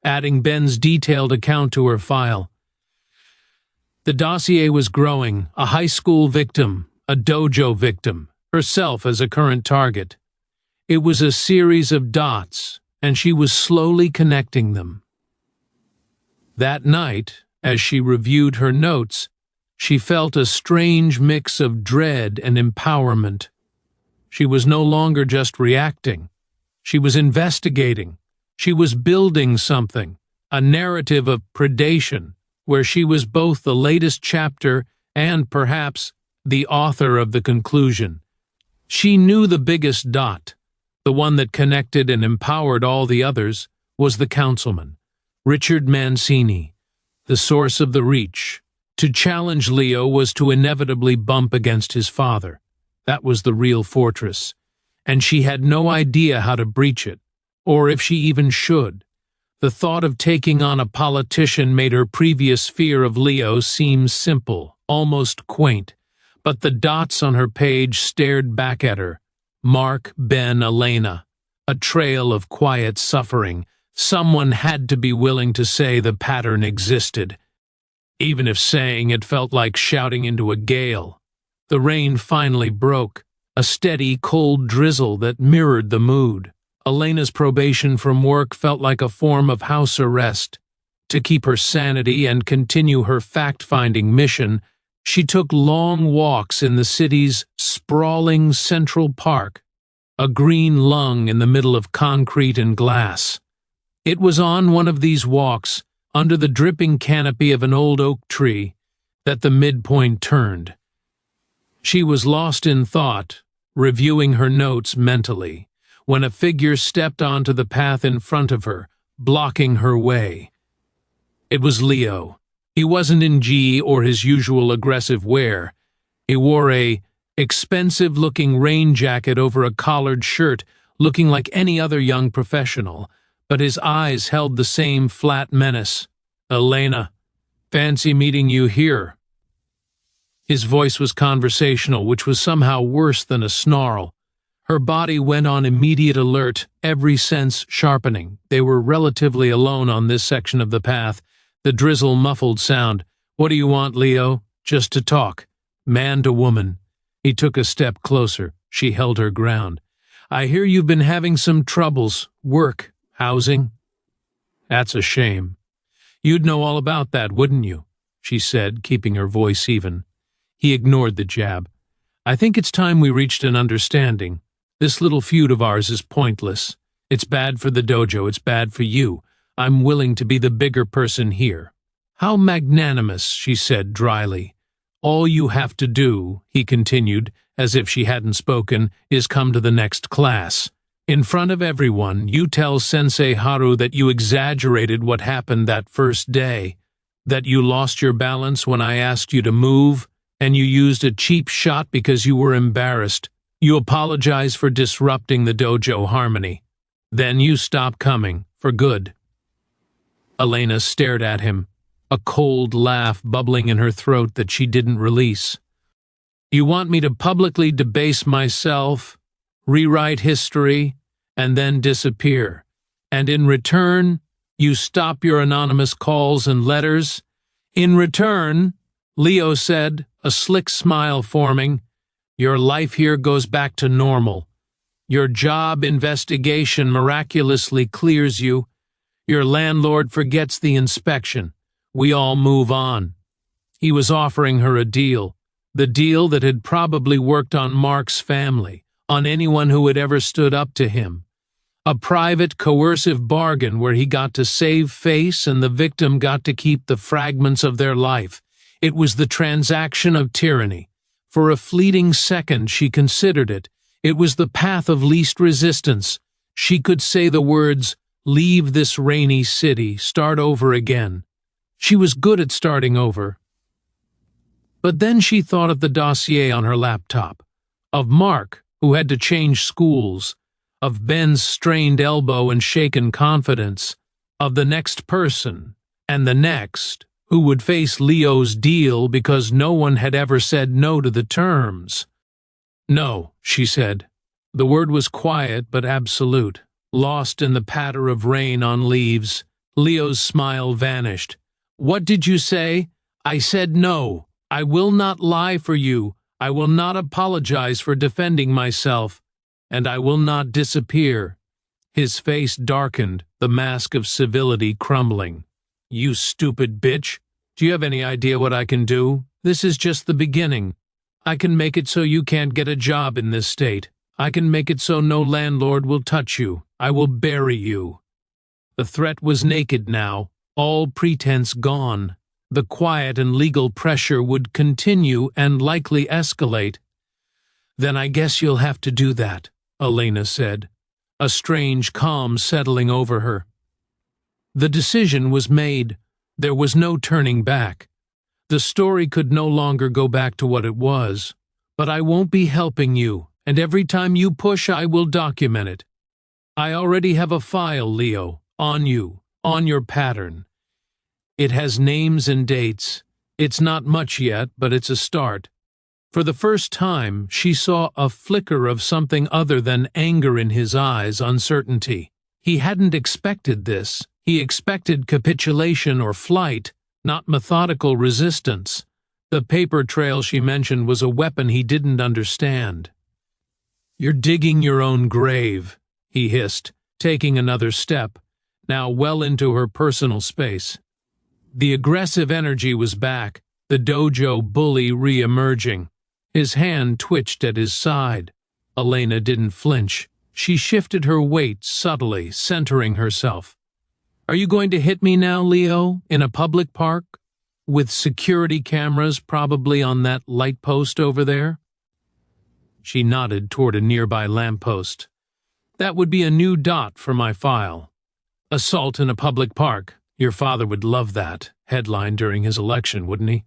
adding Ben's detailed account to her file. The dossier was growing, a high school victim, a dojo victim, herself as a current target. It was a series of dots, and she was slowly connecting them. That night, as she reviewed her notes, she felt a strange mix of dread and empowerment. She was no longer just reacting. She was investigating. She was building something, a narrative of predation, where she was both the latest chapter and, perhaps, the author of the conclusion. She knew the biggest dot, the one that connected and empowered all the others, was the councilman, Richard Mancini, the source of the reach. To challenge Leo was to inevitably bump against his father. That was the real fortress, and she had no idea how to breach it, or if she even should. The thought of taking on a politician made her previous fear of Leo seem simple, almost quaint, but the dots on her page stared back at her. Mark, Ben, Elena. A trail of quiet suffering. Someone had to be willing to say the pattern existed. Even if saying it felt like shouting into a gale. The rain finally broke, a steady, cold drizzle that mirrored the mood. Elena's probation from work felt like a form of house arrest. To keep her sanity and continue her fact-finding mission, she took long walks in the city's sprawling Central Park, a green lung in the middle of concrete and glass. It was on one of these walks, under the dripping canopy of an old oak tree, that the midpoint turned. She was lost in thought, reviewing her notes mentally, when a figure stepped onto the path in front of her, blocking her way. It was Leo. He wasn't in G or his usual aggressive wear. He wore a expensive-looking rain jacket over a collared shirt, looking like any other young professional, but his eyes held the same flat menace. "Elena, fancy meeting you here." His voice was conversational, which was somehow worse than a snarl. Her body went on immediate alert, every sense sharpening. They were relatively alone on this section of the path. The drizzle muffled sound. "What do you want, Leo?" "Just to talk." Man to woman. He took a step closer. She held her ground. "I hear you've been having some troubles. Work, housing." "That's a shame." "You'd know all about that, wouldn't you?" she said, keeping her voice even. He ignored the jab. "I think it's time we reached an understanding. This little feud of ours is pointless. It's bad for the dojo, it's bad for you. I'm willing to be the bigger person here." "How magnanimous," she said dryly. "All you have to do," he continued, as if she hadn't spoken, "is come to the next class. In front of everyone, you tell Sensei Haru that you exaggerated what happened that first day, that you lost your balance when I asked you to move, and you used a cheap shot because you were embarrassed. You apologize for disrupting the dojo harmony. Then you stop coming, for good." Elena stared at him, a cold laugh bubbling in her throat that she didn't release. "You want me to publicly debase myself, rewrite history, and then disappear. And in return, you stop your anonymous calls and letters? In return," Leo said, a slick smile forming, "your life here goes back to normal. Your job investigation miraculously clears you. Your landlord forgets the inspection. We all move on." He was offering her a deal, the deal that had probably worked on Mark's family, on anyone who had ever stood up to him. A private, coercive bargain where he got to save face and the victim got to keep the fragments of their life. It was the transaction of tyranny. For a fleeting second she considered it. It was the path of least resistance. She could say the words, "Leave this rainy city, start over again." She was good at starting over. But then she thought of the dossier on her laptop, of Mark, who had to change schools, of Ben's strained elbow and shaken confidence, of the next person, and the next, who would face Leo's deal because no one had ever said no to the terms. "No," she said. The word was quiet but absolute, lost in the patter of rain on leaves. Leo's smile vanished. "What did you say?" "I said no. I will not lie for you. I will not apologize for defending myself. And I will not disappear." His face darkened, the mask of civility crumbling. "You stupid bitch. Do you have any idea what I can do? This is just the beginning. I can make it so you can't get a job in this state. I can make it so no landlord will touch you. I will bury you." The threat was naked now, all pretense gone. The quiet and legal pressure would continue and likely escalate. "Then I guess you'll have to do that," Elena said, a strange calm settling over her. The decision was made. There was no turning back. The story could no longer go back to what it was. "But I won't be helping you, and every time you push I will document it. I already have a file, Leo, on you, on your pattern. It has names and dates. It's not much yet, but it's a start." For the first time, she saw a flicker of something other than anger in his eyes, uncertainty. He hadn't expected this. He expected capitulation or flight, not methodical resistance. The paper trail she mentioned was a weapon he didn't understand. "You're digging your own grave," he hissed, taking another step, now well into her personal space. The aggressive energy was back, the dojo bully re-emerging. His hand twitched at his side. Elena didn't flinch. She shifted her weight subtly, centering herself. "Are you going to hit me now, Leo, in a public park? With security cameras probably on that light post over there?" She nodded toward a nearby lamppost. "That would be a new dot for my file. Assault in a public park. Your father would love that headline during his election, wouldn't he?"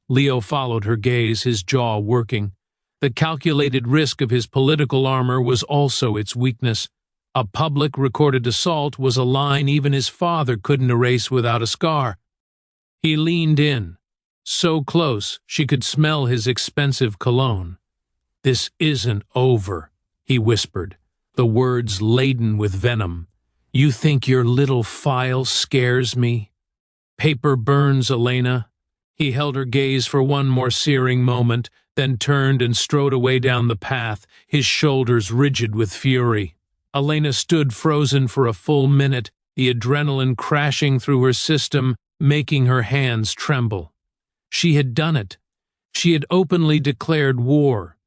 Leo followed her gaze, his jaw working. The calculated risk of his political armor was also its weakness. A public recorded assault was a line even his father couldn't erase without a scar. He leaned in, so close she could smell his expensive cologne. "This isn't over," he whispered, the words laden with venom. "You think your little file scares me? Paper burns, Elena." He held her gaze for one more searing moment, then turned and strode away down the path, his shoulders rigid with fury. Elena stood frozen for a full minute, the adrenaline crashing through her system, making her hands tremble. She had done it. She had openly declared war.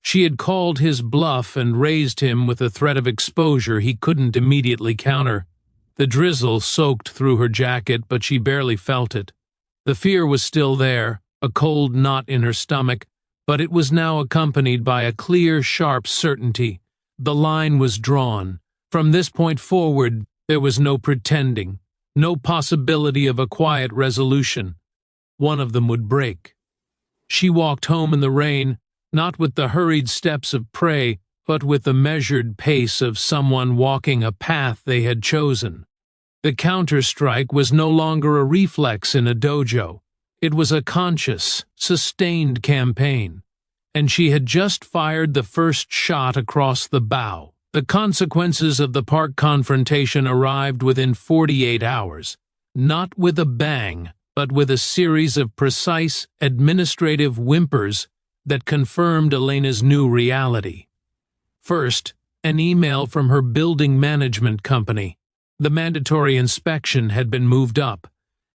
She had called his bluff and raised him with a threat of exposure he couldn't immediately counter. The drizzle soaked through her jacket, but she barely felt it. The fear was still there, a cold knot in her stomach, but it was now accompanied by a clear, sharp certainty. The line was drawn. From this point forward, there was no pretending, no possibility of a quiet resolution. One of them would break. She walked home in the rain, not with the hurried steps of prey, but with the measured pace of someone walking a path they had chosen. The counterstrike was no longer a reflex in a dojo. It was a conscious, sustained campaign. And she had just fired the first shot across the bow. The consequences of the park confrontation arrived within 48 hours, not with a bang, but with a series of precise, administrative whimpers that confirmed Elena's new reality. First, an email from her building management company. The mandatory inspection had been moved up.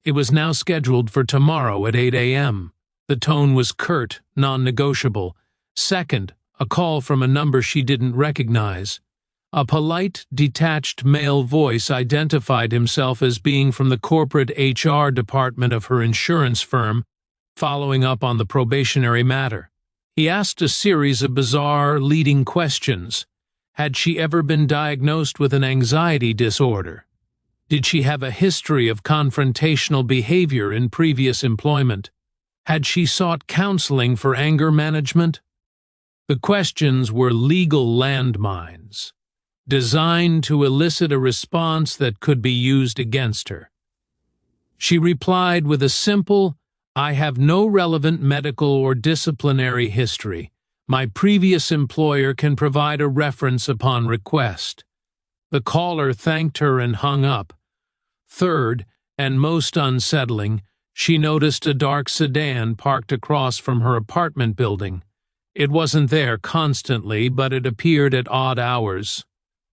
It was now scheduled for tomorrow at 8 a.m. The tone was curt, non-negotiable. Second, a call from a number she didn't recognize. A polite, detached male voice identified himself as being from the corporate HR department of her insurance firm, following up on the probationary matter. He asked a series of bizarre, leading questions. Had she ever been diagnosed with an anxiety disorder? Did she have a history of confrontational behavior in previous employment? Had she sought counseling for anger management? The questions were legal landmines, designed to elicit a response that could be used against her. She replied with a simple, "I have no relevant medical or disciplinary history. My previous employer can provide a reference upon request." The caller thanked her and hung up. Third, and most unsettling, she noticed a dark sedan parked across from her apartment building. It wasn't there constantly, but it appeared at odd hours.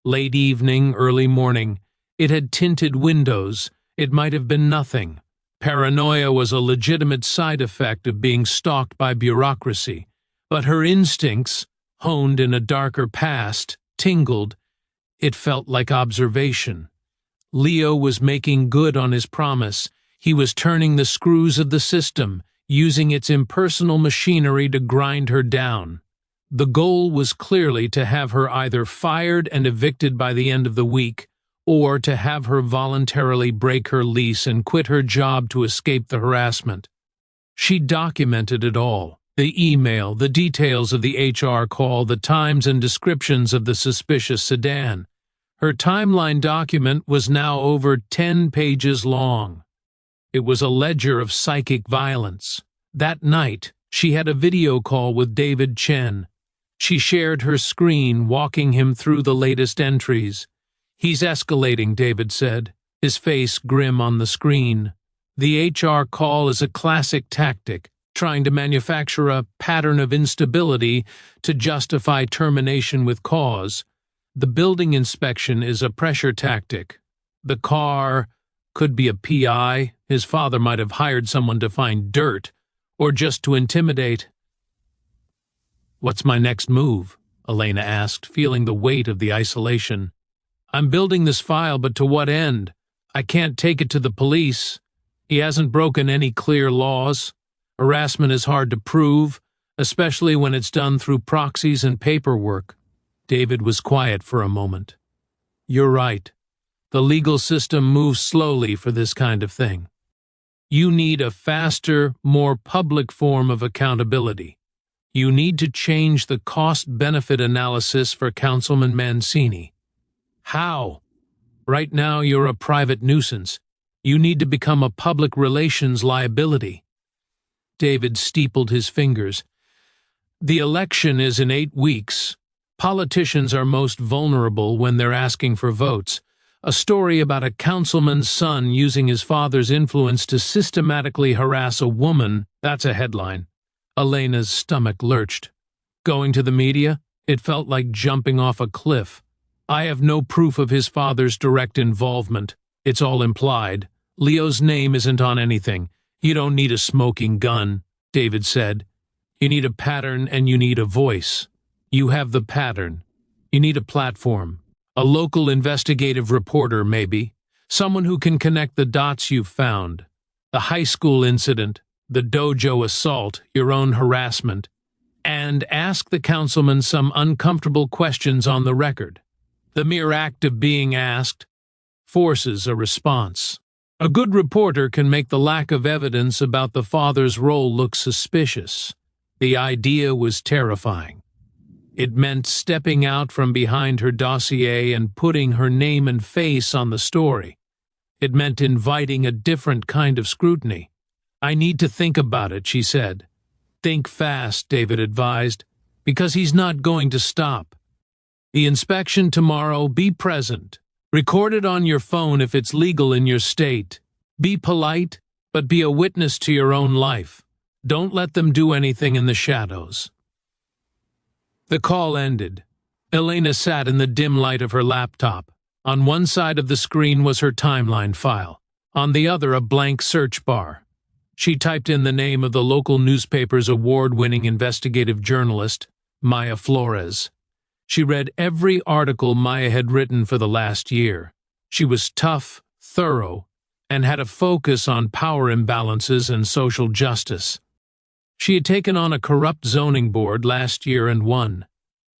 Late evening, early morning. It had tinted windows. It might have been nothing. Paranoia was a legitimate side effect of being stalked by bureaucracy. But her instincts, honed in a darker past, tingled. It felt like observation. Leo was making good on his promise. He was turning the screws of the system, using its impersonal machinery to grind her down. The goal was clearly to have her either fired and evicted by the end of the week, or to have her voluntarily break her lease and quit her job to escape the harassment. She documented it all. The email, the details of the HR call, the times and descriptions of the suspicious sedan. Her timeline document was now over 10 pages long. It was a ledger of psychic violence. That night, she had a video call with David Chen. She shared her screen, walking him through the latest entries. "He's escalating," David said, his face grim on the screen. The HR call is a classic tactic, trying to manufacture a pattern of instability to justify termination with cause. The building inspection is a pressure tactic. The car could be a PI. His father might have hired someone to find dirt, or just to intimidate. "What's my next move?" Elena asked, feeling the weight of the isolation. "I'm building this file, but to what end? I can't take it to the police. He hasn't broken any clear laws. Harassment is hard to prove, especially when it's done through proxies and paperwork." David was quiet for a moment. "You're right. The legal system moves slowly for this kind of thing. You need a faster, more public form of accountability. You need to change the cost-benefit analysis for Councilman Mancini." "How?" "Right now you're a private nuisance. You need to become a public relations liability." David steepled his fingers. "The election is in 8 weeks. Politicians are most vulnerable when they're asking for votes. A story about a councilman's son using his father's influence to systematically harass a woman, that's a headline." Elena's stomach lurched. Going to the media? It felt like jumping off a cliff. "I have no proof of his father's direct involvement. It's all implied. Leo's name isn't on anything. You don't need a smoking gun," David said. "You need a pattern and you need a voice. You have the pattern. You need a platform. A local investigative reporter, maybe. Someone who can connect the dots you've found. The high school incident, the dojo assault, your own harassment. And ask the councilman some uncomfortable questions on the record. The mere act of being asked forces a response. A good reporter can make the lack of evidence about the father's role look suspicious." The idea was terrifying. It meant stepping out from behind her dossier and putting her name and face on the story. It meant inviting a different kind of scrutiny. "I need to think about it," she said. "Think fast," David advised, "because he's not going to stop. The inspection tomorrow, be present. Record it on your phone if it's legal in your state. Be polite, but be a witness to your own life. Don't let them do anything in the shadows." The call ended. Elena sat in the dim light of her laptop. On one side of the screen was her timeline file, on the other a blank search bar. She typed in the name of the local newspaper's award-winning investigative journalist, Maya Flores. She read every article Maya had written for the last year. She was tough, thorough, and had a focus on power imbalances and social justice. She had taken on a corrupt zoning board last year and won.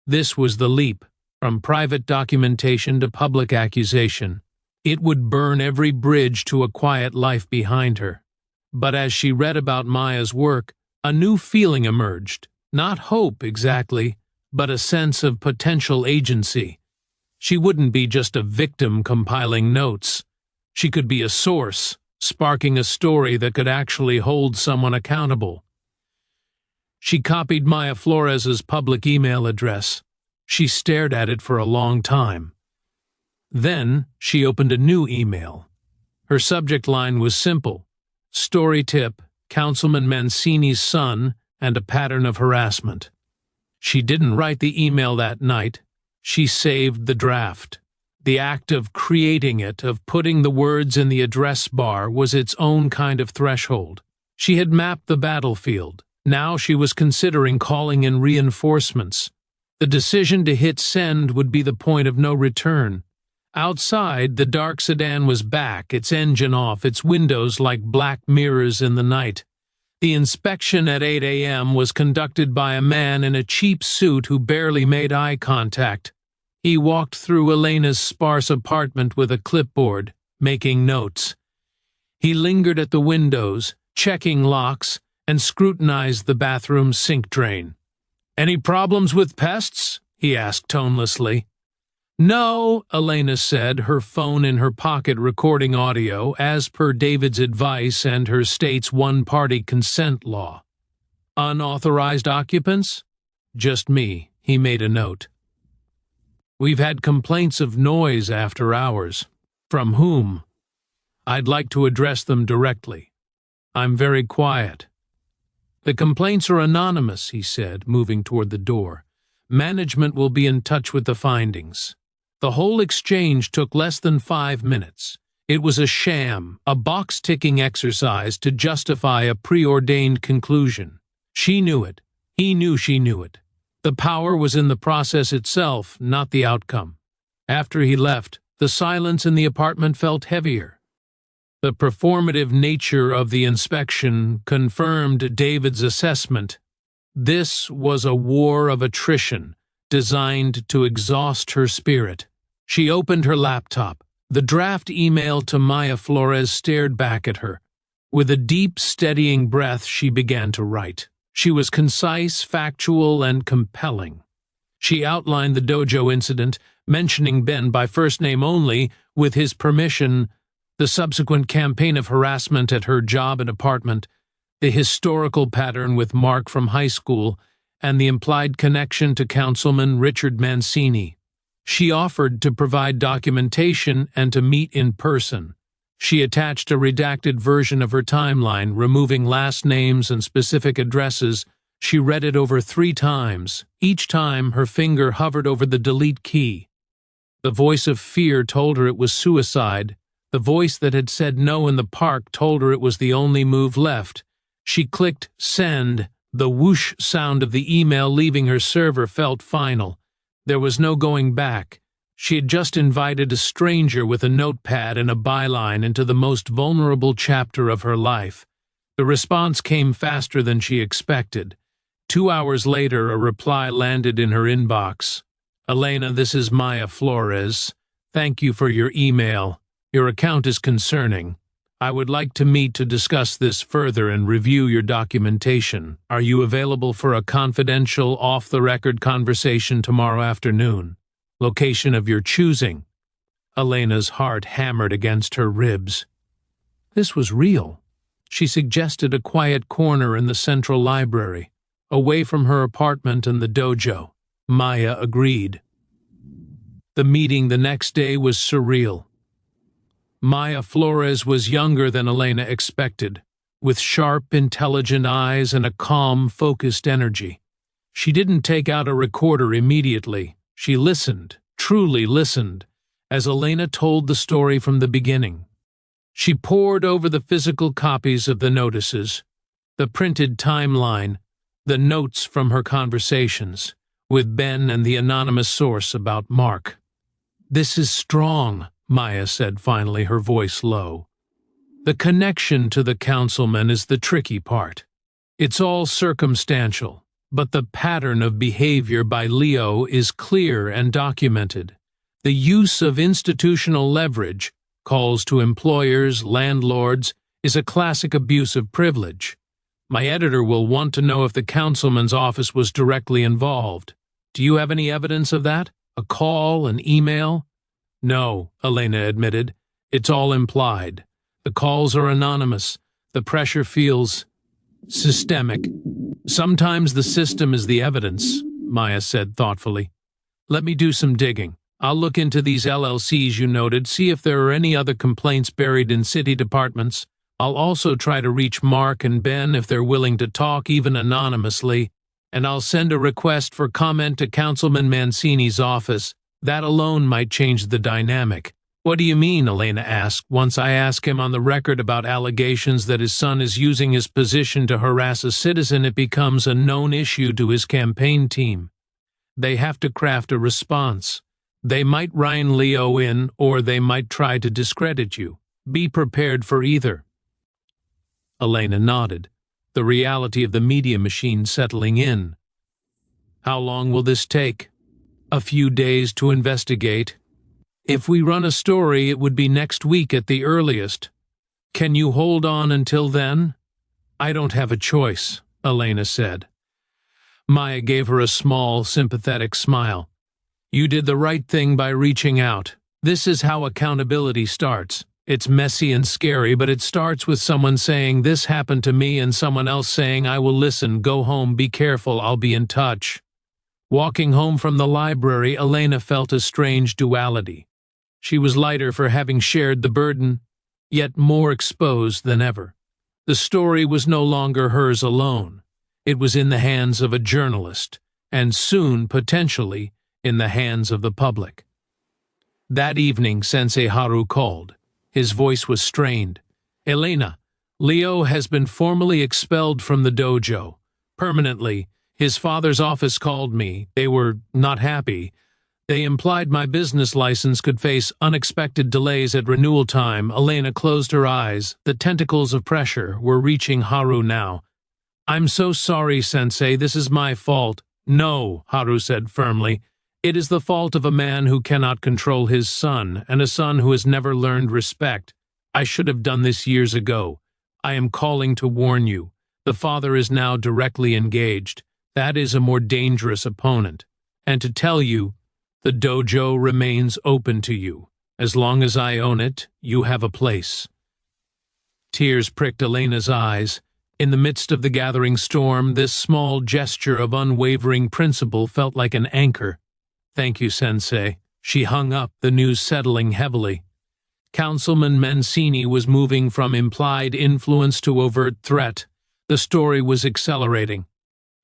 This was the leap, from private documentation to public accusation. It would burn every bridge to a quiet life behind her. But as she read about Maya's work, a new feeling emerged. Not hope, exactly, but a sense of potential agency. She wouldn't be just a victim compiling notes. She could be a source, sparking a story that could actually hold someone accountable. She copied Maya Flores's public email address. She stared at it for a long time. Then she opened a new email. Her subject line was simple: "Story tip, Councilman Mancini's son and a pattern of harassment." She didn't write the email that night. She saved the draft. The act of creating it, of putting the words in the address bar, was its own kind of threshold. She had mapped the battlefield. Now she was considering calling in reinforcements. The decision to hit send would be the point of no return. Outside, the dark sedan was back, its engine off, its windows like black mirrors in the night. The inspection at 8 a.m. was conducted by a man in a cheap suit who barely made eye contact. He walked through Elena's sparse apartment with a clipboard, making notes. He lingered at the windows, checking locks, and scrutinized the bathroom sink drain. "Any problems with pests?" he asked tonelessly. "No," Elena said, her phone in her pocket recording audio, as per David's advice and her state's one-party consent law. "Unauthorized occupants?" "Just me," he made a note. "We've had complaints of noise after hours." "From whom?" "I'd like to address them directly. I'm very quiet." "The complaints are anonymous," he said, moving toward the door. "Management will be in touch with the findings." The whole exchange took less than 5 minutes. It was a sham, a box-ticking exercise to justify a preordained conclusion. She knew it. He knew she knew it. The power was in the process itself, not the outcome. After he left, the silence in the apartment felt heavier. The performative nature of the inspection confirmed David's assessment. This was a war of attrition, designed to exhaust her spirit. She opened her laptop. The draft email to Maya Flores stared back at her. With a deep, steadying breath, she began to write. She was concise, factual, and compelling. She outlined the dojo incident, mentioning Ben by first name only, with his permission, the subsequent campaign of harassment at her job and apartment, the historical pattern with Mark from high school, and the implied connection to Councilman Richard Mancini. She offered to provide documentation and to meet in person. She attached a redacted version of her timeline, removing last names and specific addresses. She read it over 3 times. Each time, her finger hovered over the delete key. The voice of fear told her it was suicide. The voice that had said no in the park told her it was the only move left. She clicked send. The whoosh sound of the email leaving her server felt final. There was no going back. She had just invited a stranger with a notepad and a byline into the most vulnerable chapter of her life. The response came faster than she expected. 2 hours later, a reply landed in her inbox. Elena, this is Maya Flores. Thank you for your email. Your account is concerning. I would like to meet to discuss this further and review your documentation. Are you available for a confidential, off-the-record conversation tomorrow afternoon? Location of your choosing. Elena's heart hammered against her ribs. This was real. She suggested a quiet corner in the central library, away from her apartment and the dojo. Maya agreed. The meeting the next day was surreal. Maya Flores was younger than Elena expected, with sharp, intelligent eyes and a calm, focused energy. She didn't take out a recorder immediately. She listened, truly listened, as Elena told the story from the beginning. She pored over the physical copies of the notices, the printed timeline, the notes from her conversations with Ben and the anonymous source about Mark. This is strong, Maya said finally, her voice low. The connection to the councilman is the tricky part. It's all circumstantial, but the pattern of behavior by Leo is clear and documented. The use of institutional leverage, calls to employers, landlords, is a classic abuse of privilege. My editor will want to know if the councilman's office was directly involved. Do you have any evidence of that? A call, an email? No, Elena admitted. It's all implied. The calls are anonymous. The pressure feels systemic. Sometimes the system is the evidence, Maya said thoughtfully. Let me do some digging. I'll look into these LLCs you noted, see if there are any other complaints buried in city departments. I'll also try to reach Mark and Ben if they're willing to talk, even anonymously, and I'll send a request for comment to Councilman Mancini's office. That alone might change the dynamic. What do you mean? Elena asked. Once I ask him on the record about allegations that his son is using his position to harass a citizen, it becomes a known issue to his campaign team. They have to craft a response. They might rein Leo in, or they might try to discredit you. Be prepared for either. Elena nodded, the reality of the media machine settling in. How long will this take? A few days to investigate. If we run a story, it would be next week at the earliest. Can you hold on until then? I don't have a choice, Elena said. Maya gave her a small, sympathetic smile. You did the right thing by reaching out. This is how accountability starts. It's messy and scary, but it starts with someone saying, "This happened to me," and someone else saying, "I will listen, go home, be careful, I'll be in touch." Walking home from the library, Elena felt a strange duality. She was lighter for having shared the burden, yet more exposed than ever. The story was no longer hers alone. It was in the hands of a journalist, and soon, potentially, in the hands of the public. That evening, Sensei Haru called. His voice was strained. "Elena, Leo has been formally expelled from the dojo. Permanently. His father's office called me. They were not happy. They implied my business license could face unexpected delays at renewal time." Elena closed her eyes. The tentacles of pressure were reaching Haru now. "I'm so sorry, Sensei. This is my fault." "No," Haru said firmly. "It is the fault of a man who cannot control his son, and a son who has never learned respect. I should have done this years ago. I am calling to warn you. The father is now directly engaged. That is a more dangerous opponent. And to tell you, the dojo remains open to you. As long as I own it, you have a place." Tears pricked Elena's eyes. In the midst of the gathering storm, this small gesture of unwavering principle felt like an anchor. "Thank you, Sensei." She hung up, the news settling heavily. Councilman Mancini was moving from implied influence to overt threat. The story was accelerating.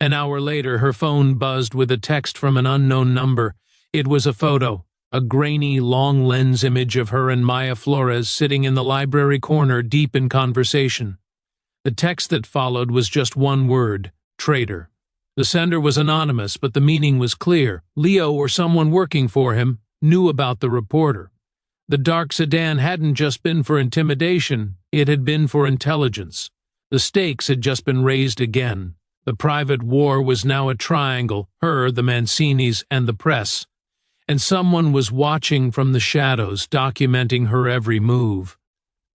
An hour later, her phone buzzed with a text from an unknown number. It was a photo, a grainy, long-lens image of her and Maya Flores sitting in the library corner deep in conversation. The text that followed was just one word: traitor. The sender was anonymous, but the meaning was clear. Leo, or someone working for him, knew about the reporter. The dark sedan hadn't just been for intimidation, it had been for intelligence. The stakes had just been raised again. The private war was now a triangle, her, the Mancinis, and the press. And someone was watching from the shadows, documenting her every move.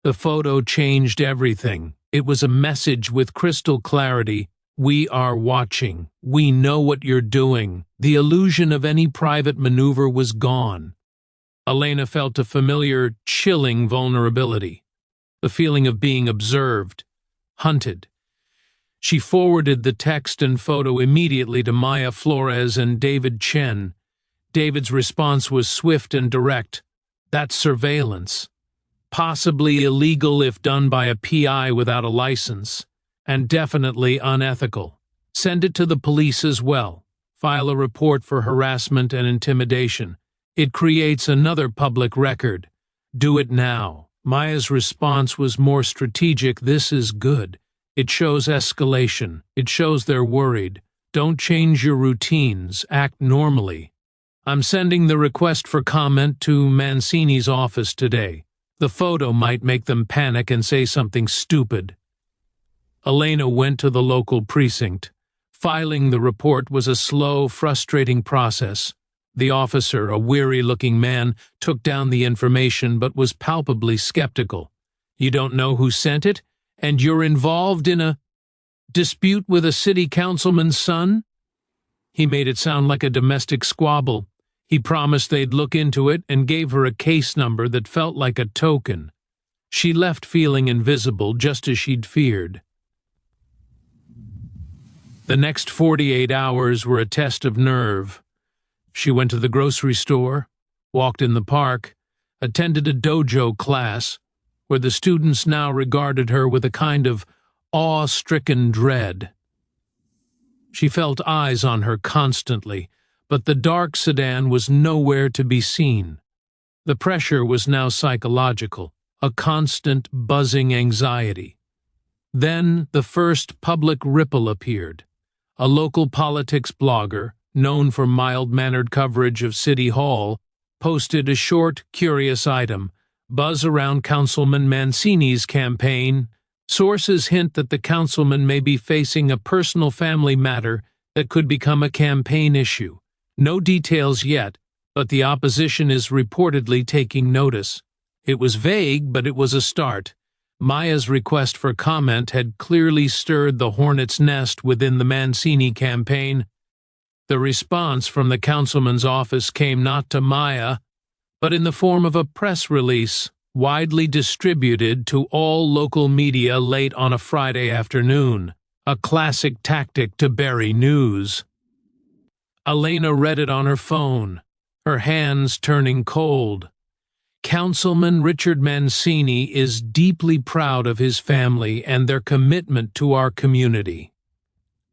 The photo changed everything. It was a message with crystal clarity. "We are watching. We know what you're doing." The illusion of any private maneuver was gone. Elena felt a familiar, chilling vulnerability. The feeling of being observed, hunted. She forwarded the text and photo immediately to Maya Flores and David Chen. David's response was swift and direct. "That's surveillance. Possibly illegal if done by a PI without a license, and definitely unethical. Send it to the police as well. File a report for harassment and intimidation. It creates another public record. Do it now." Maya's response was more strategic. "This is good. It shows escalation. It shows they're worried. Don't change your routines. Act normally. I'm sending the request for comment to Mancini's office today. The photo might make them panic and say something stupid." Elena went to the local precinct. Filing the report was a slow, frustrating process. The officer, a weary-looking man, took down the information but was palpably skeptical. "You don't know who sent it? And you're involved in a dispute with a city councilman's son?" He made it sound like a domestic squabble. He promised they'd look into it and gave her a case number that felt like a token. She left feeling invisible, just as she'd feared. The next 48 hours were a test of nerve. She went to the grocery store, walked in the park, attended a dojo class, where the students now regarded her with a kind of awe-stricken dread. She felt eyes on her constantly, but the dark sedan was nowhere to be seen. The pressure was now psychological, a constant buzzing anxiety. Then the first public ripple appeared. A local politics blogger, known for mild-mannered coverage of City Hall, posted a short, curious item: "Buzz around Councilman Mancini's campaign. Sources hint that the councilman may be facing a personal family matter that could become a campaign issue. No details yet, but the opposition is reportedly taking notice." It was vague, but it was a start. Maya's request for comment had clearly stirred the hornet's nest within the Mancini campaign. The response from the councilman's office came not to Maya, but in the form of a press release, widely distributed to all local media late on a Friday afternoon, a classic tactic to bury news. Elena read it on her phone, her hands turning cold. "Councilman Richard Mancini is deeply proud of his family and their commitment to our community.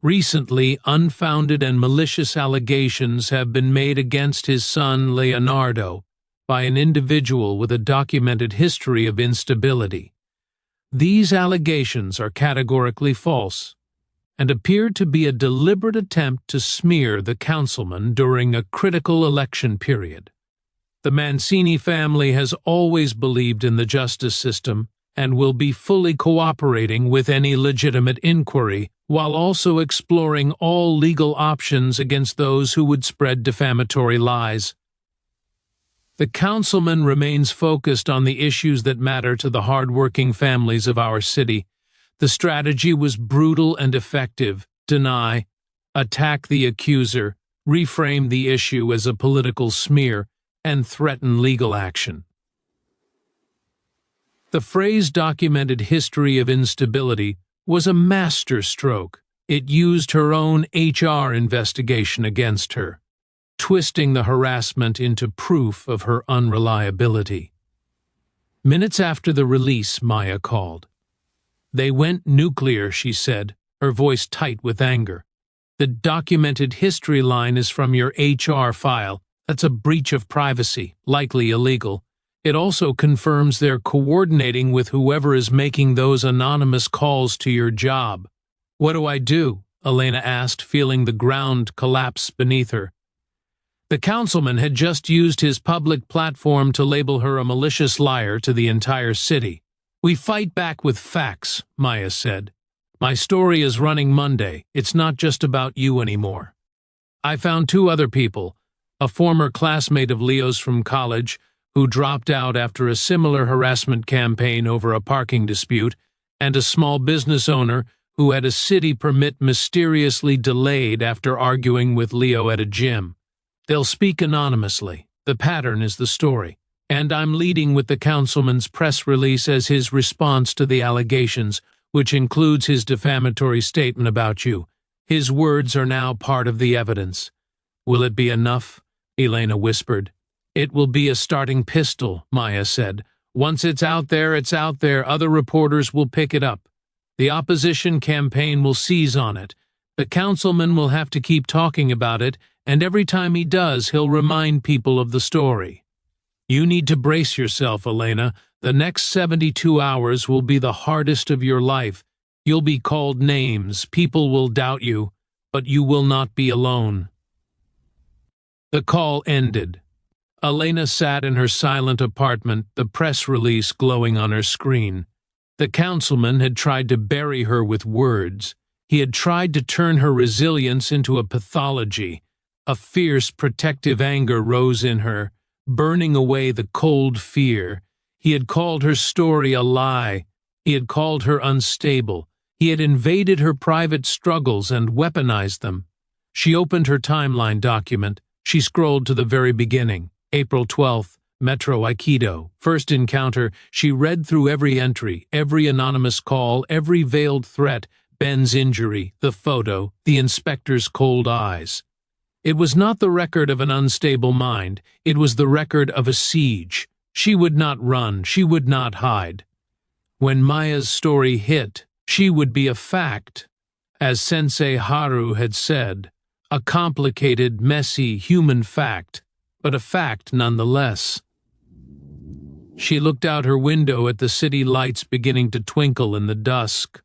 Recently, unfounded and malicious allegations have been made against his son Leonardo, by an individual with a documented history of instability. These allegations are categorically false and appear to be a deliberate attempt to smear the councilman during a critical election period. The Mancini family has always believed in the justice system and will be fully cooperating with any legitimate inquiry, while also exploring all legal options against those who would spread defamatory lies. The councilman remains focused on the issues that matter to the hard-working families of our city. The strategy was brutal and effective: deny, attack the accuser, reframe the issue as a political smear, and threaten legal action. The phrase "documented history of instability" was a masterstroke. It used her own HR investigation against her, twisting the harassment into proof of her unreliability. Minutes after the release, Maya called. "They went nuclear," she said, her voice tight with anger. "The documented history line is from your HR file. That's a breach of privacy, likely illegal. It also confirms they're coordinating with whoever is making those anonymous calls to your job." "What do I do?" Elena asked, feeling the ground collapse beneath her. The councilman had just used his public platform to label her a malicious liar to the entire city. "We fight back with facts," Maya said. "My story is running Monday. It's not just about you anymore. I found 2 other people, a former classmate of Leo's from college, who dropped out after a similar harassment campaign over a parking dispute, and a small business owner who had a city permit mysteriously delayed after arguing with Leo at a gym. They'll speak anonymously. The pattern is the story. And I'm leading with the councilman's press release as his response to the allegations, which includes his defamatory statement about you. His words are now part of the evidence." "Will it be enough?" Elena whispered. "It will be a starting pistol," Maya said. "Once it's out there, other reporters will pick it up. The opposition campaign will seize on it. The councilman will have to keep talking about it, and every time he does, he'll remind people of the story. You need to brace yourself, Elena. The next 72 hours will be the hardest of your life. You'll be called names, people will doubt you, but you will not be alone." The call ended. Elena sat in her silent apartment, the press release glowing on her screen. The councilman had tried to bury her with words. He had tried to turn her resilience into a pathology. A fierce, protective anger rose in her, burning away the cold fear. He had called her story a lie. He had called her unstable. He had invaded her private struggles and weaponized them. She opened her timeline document. She scrolled to the very beginning. April 12th, Metro Aikido. First encounter. She read through every entry, every anonymous call, every veiled threat, Ben's injury, the photo, the inspector's cold eyes. It was not the record of an unstable mind. It was the record of a siege. She would not run. She would not hide. When Maya's story hit, she would be a fact. As Sensei Haru had said, a complicated, messy, human fact, but a fact nonetheless. She looked out her window at the city lights beginning to twinkle in the dusk.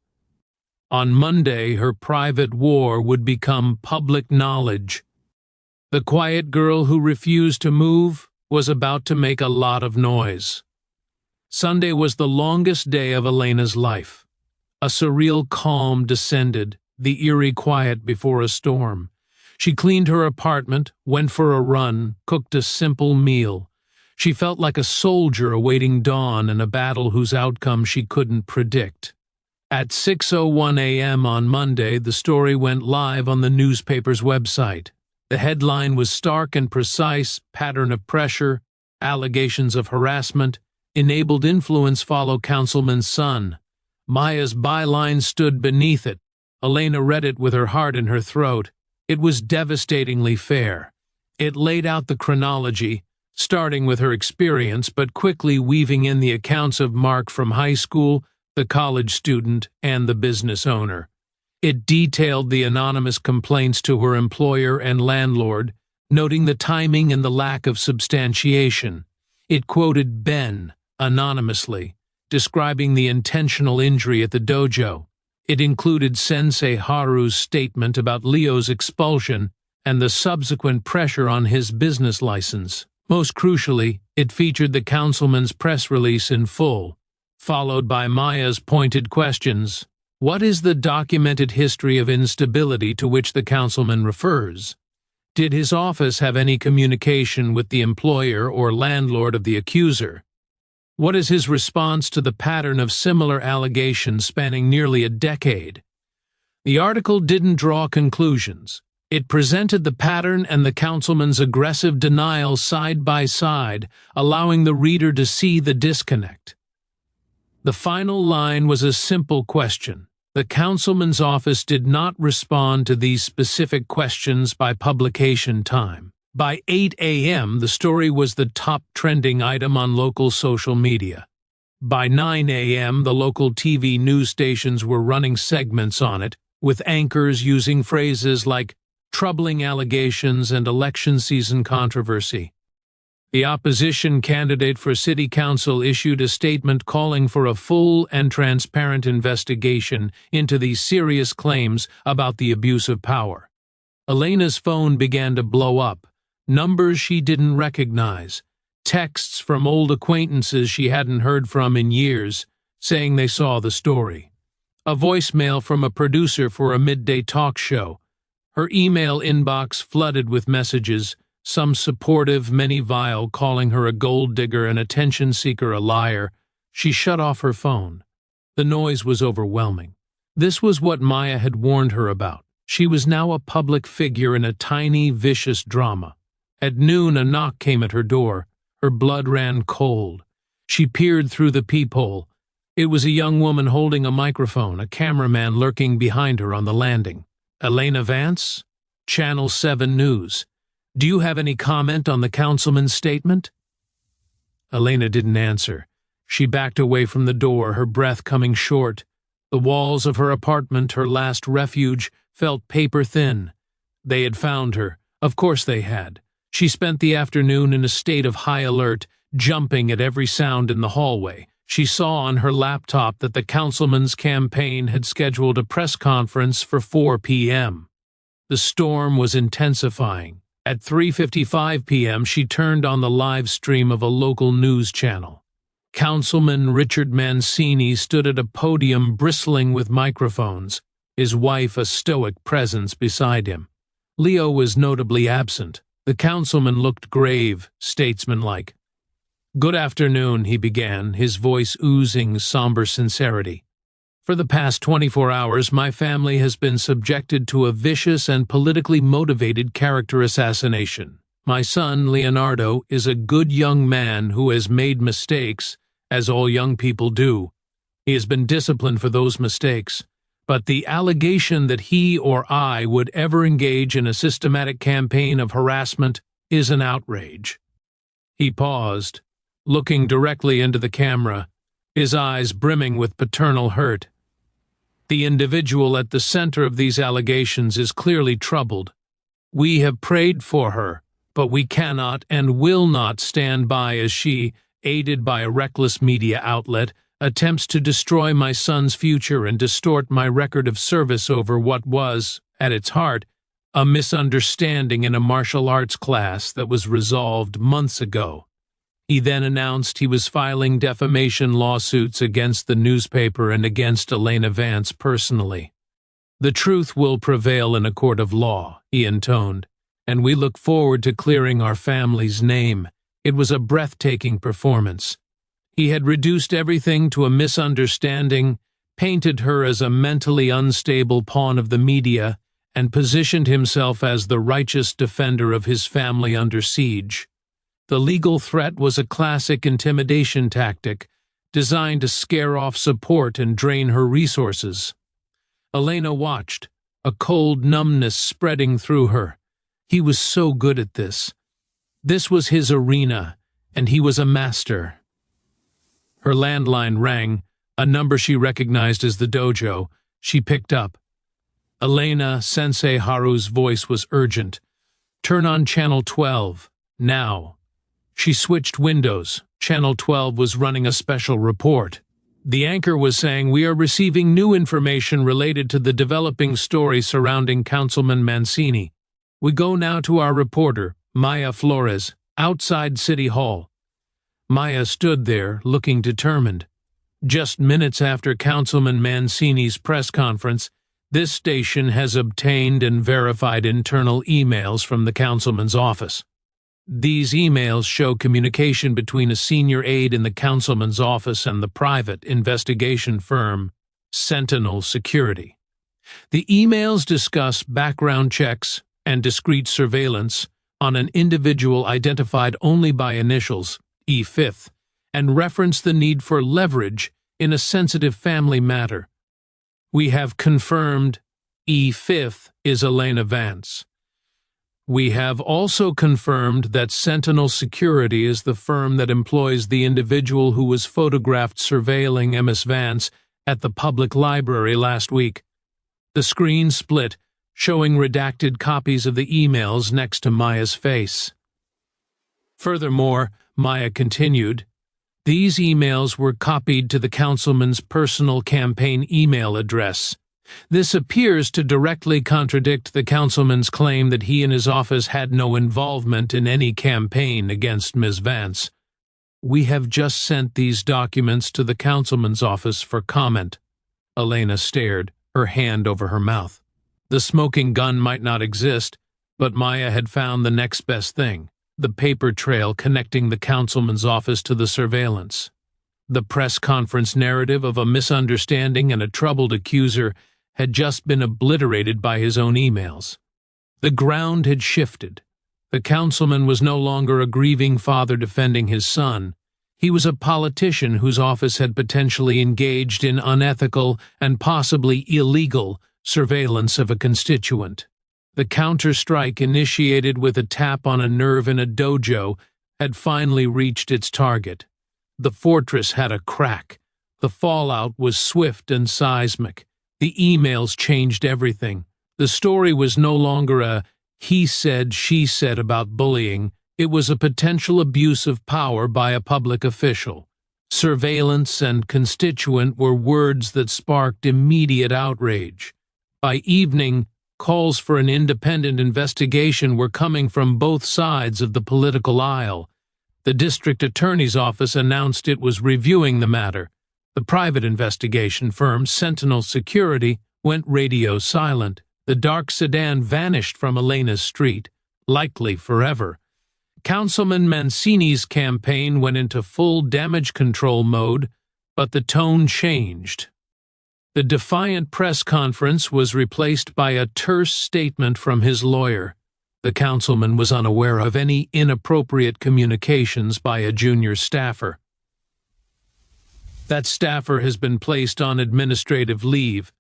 On Monday, her private war would become public knowledge. The quiet girl who refused to move was about to make a lot of noise. Sunday was the longest day of Elena's life. A surreal calm descended, the eerie quiet before a storm. She cleaned her apartment, went for a run, cooked a simple meal. She felt like a soldier awaiting dawn in a battle whose outcome she couldn't predict. At 6:01 a.m. on Monday, the story went live on the newspaper's website. The headline was stark and precise: pattern of pressure, allegations of harassment, enabled influence follow councilman's son. Maya's byline stood beneath it. Elena read it with her heart in her throat. It was devastatingly fair. It laid out the chronology, starting with her experience but quickly weaving in the accounts of Mark from high school, the college student, and the business owner. It detailed the anonymous complaints to her employer and landlord, noting the timing and the lack of substantiation. It quoted Ben, anonymously, describing the intentional injury at the dojo. It included Sensei Haru's statement about Leo's expulsion and the subsequent pressure on his business license. Most crucially, it featured the councilman's press release in full, followed by Maya's pointed questions. What is the documented history of instability to which the councilman refers? Did his office have any communication with the employer or landlord of the accuser? What is his response to the pattern of similar allegations spanning nearly a decade? The article didn't draw conclusions. It presented the pattern and the councilman's aggressive denial side by side, allowing the reader to see the disconnect. The final line was a simple question. The councilman's office did not respond to these specific questions by publication time. By 8 a.m., the story was the top trending item on local social media. By 9 a.m., the local TV news stations were running segments on it, with anchors using phrases like troubling allegations and election season controversy. The opposition candidate for city council issued a statement calling for a full and transparent investigation into these serious claims about the abuse of power. Elena's phone began to blow up. Numbers she didn't recognize, texts from old acquaintances she hadn't heard from in years, saying they saw the story. A voicemail from a producer for a midday talk show. Her email inbox flooded with messages, some supportive, many vile, calling her a gold digger, an attention seeker, a liar. She shut off her phone. The noise was overwhelming. This was what Maya had warned her about. She was now a public figure in a tiny, vicious drama. At noon, a knock came at her door. Her blood ran cold. She peered through the peephole. It was a young woman holding a microphone, a cameraman lurking behind her on the landing. Elena Vance? Channel 7 News. Do you have any comment on the councilman's statement? Elena didn't answer. She backed away from the door, her breath coming short. The walls of her apartment, her last refuge, felt paper-thin. They had found her. Of course they had. She spent the afternoon in a state of high alert, jumping at every sound in the hallway. She saw on her laptop that the councilman's campaign had scheduled a press conference for 4 p.m. The storm was intensifying. At 3:55 p.m., she turned on the live stream of a local news channel. Councilman Richard Mancini stood at a podium bristling with microphones, his wife a stoic presence beside him. Leo was notably absent. The councilman looked grave, statesmanlike. "Good afternoon," he began, his voice oozing somber sincerity. "For the past 24 hours, my family has been subjected to a vicious and politically motivated character assassination. My son, Leonardo, is a good young man who has made mistakes, as all young people do. He has been disciplined for those mistakes. But the allegation that he or I would ever engage in a systematic campaign of harassment is an outrage." He paused, looking directly into the camera, his eyes brimming with paternal hurt. The individual at the center of these allegations is clearly troubled. We have prayed for her, but we cannot and will not stand by as she, aided by a reckless media outlet, attempts to destroy my son's future and distort my record of service over what was, at its heart, a misunderstanding in a martial arts class that was resolved months ago. He then announced he was filing defamation lawsuits against the newspaper and against Elena Vance personally. "The truth will prevail in a court of law," he intoned, "and we look forward to clearing our family's name." It was a breathtaking performance. He had reduced everything to a misunderstanding, painted her as a mentally unstable pawn of the media, and positioned himself as the righteous defender of his family under siege. The legal threat was a classic intimidation tactic, designed to scare off support and drain her resources. Elena watched, a cold numbness spreading through her. He was so good at this. This was his arena, and he was a master. Her landline rang, a number she recognized as the dojo. She picked up. Elena, Sensei Haru's voice was urgent. "Turn on channel 12, now." She switched windows. Channel 12 was running a special report. The anchor was saying, "We are receiving new information related to the developing story surrounding Councilman Mancini. We go now to our reporter, Maya Flores, outside City Hall." Maya stood there, looking determined. Just minutes after Councilman Mancini's press conference, this station has obtained and verified internal emails from the councilman's office. These emails show communication between a senior aide in the councilman's office and the private investigation firm, Sentinel Security. The emails discuss background checks and discreet surveillance on an individual identified only by initials, E5th, and reference the need for leverage in a sensitive family matter. "We have confirmed E5th is Elena Vance. We have also confirmed that Sentinel Security is the firm that employs the individual who was photographed surveilling Ms. Vance at the public library last week." The screen split, showing redacted copies of the emails next to Maya's face. Furthermore, Maya continued, "These emails were copied to the councilman's personal campaign email address. This appears to directly contradict the councilman's claim that he and his office had no involvement in any campaign against Ms. Vance. We have just sent these documents to the councilman's office for comment." Elena stared, her hand over her mouth. The smoking gun might not exist, but Maya had found the next best thing, the paper trail connecting the councilman's office to the surveillance. The press conference narrative of a misunderstanding and a troubled accuser had just been obliterated by his own emails. The ground had shifted. The councilman was no longer a grieving father defending his son. He was a politician whose office had potentially engaged in unethical and possibly illegal surveillance of a constituent. The counterstrike, initiated with a tap on a nerve in a dojo, had finally reached its target. The fortress had a crack. The fallout was swift and seismic. The emails changed everything. The story was no longer a he said, she said about bullying. It was a potential abuse of power by a public official. Surveillance and constituent were words that sparked immediate outrage. By evening, calls for an independent investigation were coming from both sides of the political aisle. The district attorney's office announced it was reviewing the matter. The private investigation firm, Sentinel Security, went radio silent. The dark sedan vanished from Elena's street, likely forever. Councilman Mancini's campaign went into full damage control mode, but the tone changed. The defiant press conference was replaced by a terse statement from his lawyer. The councilman was unaware of any inappropriate communications by a junior staffer. That staffer has been placed on administrative leave.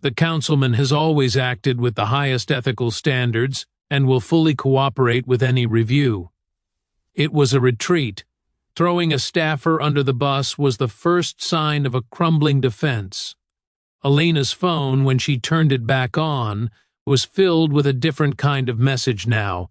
The councilman has always acted with the highest ethical standards and will fully cooperate with any review. It was a retreat. Throwing a staffer under the bus was the first sign of a crumbling defense. Elena's phone, when she turned it back on, was filled with a different kind of message now.